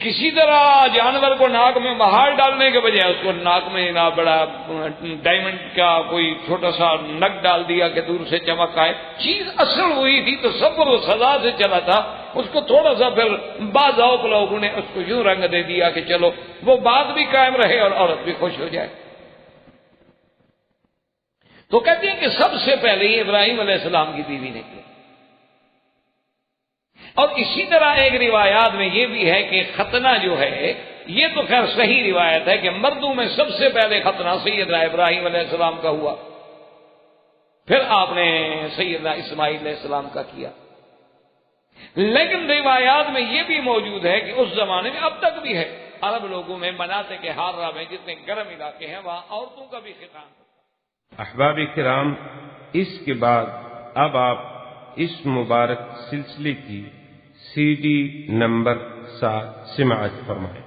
S2: کسی طرح جانور کو ناک میں مہار ڈالنے کے بجائے اس کو ناک میں نہ بڑا ڈائمنڈ کا کوئی چھوٹا سا نگ ڈال دیا کہ دور سے چمک آئے۔ چیز اصل ہوئی تھی تو صبر و سزا سے چلا تھا، اس کو تھوڑا سا پھر بعض اوق لوگوں نے اس کو یوں رنگ دے دیا کہ چلو وہ بات بھی قائم رہے اور عورت بھی خوش ہو جائے۔ تو کہتے ہیں کہ سب سے پہلے یہ ابراہیم علیہ السلام کی بیوی نے کیا۔ اور اسی طرح ایک روایات میں یہ بھی ہے کہ ختنہ جو ہے یہ تو خیر صحیح روایت ہے کہ مردوں میں سب سے پہلے ختنہ سیدنا ابراہیم علیہ السلام کا ہوا، پھر آپ نے سیدنا اسماعیل علیہ السلام کا کیا۔ لیکن روایات میں یہ بھی موجود ہے کہ اس زمانے میں اب تک بھی ہے عرب لوگوں میں مناطق حارہ میں جتنے گرم علاقے ہیں وہاں عورتوں کا بھی ختان ہوتا ہے۔
S1: احباب کرام، اس کے بعد اب آپ اس مبارک سلسلے کی CD نمبر 7 سماعت فرمائیں۔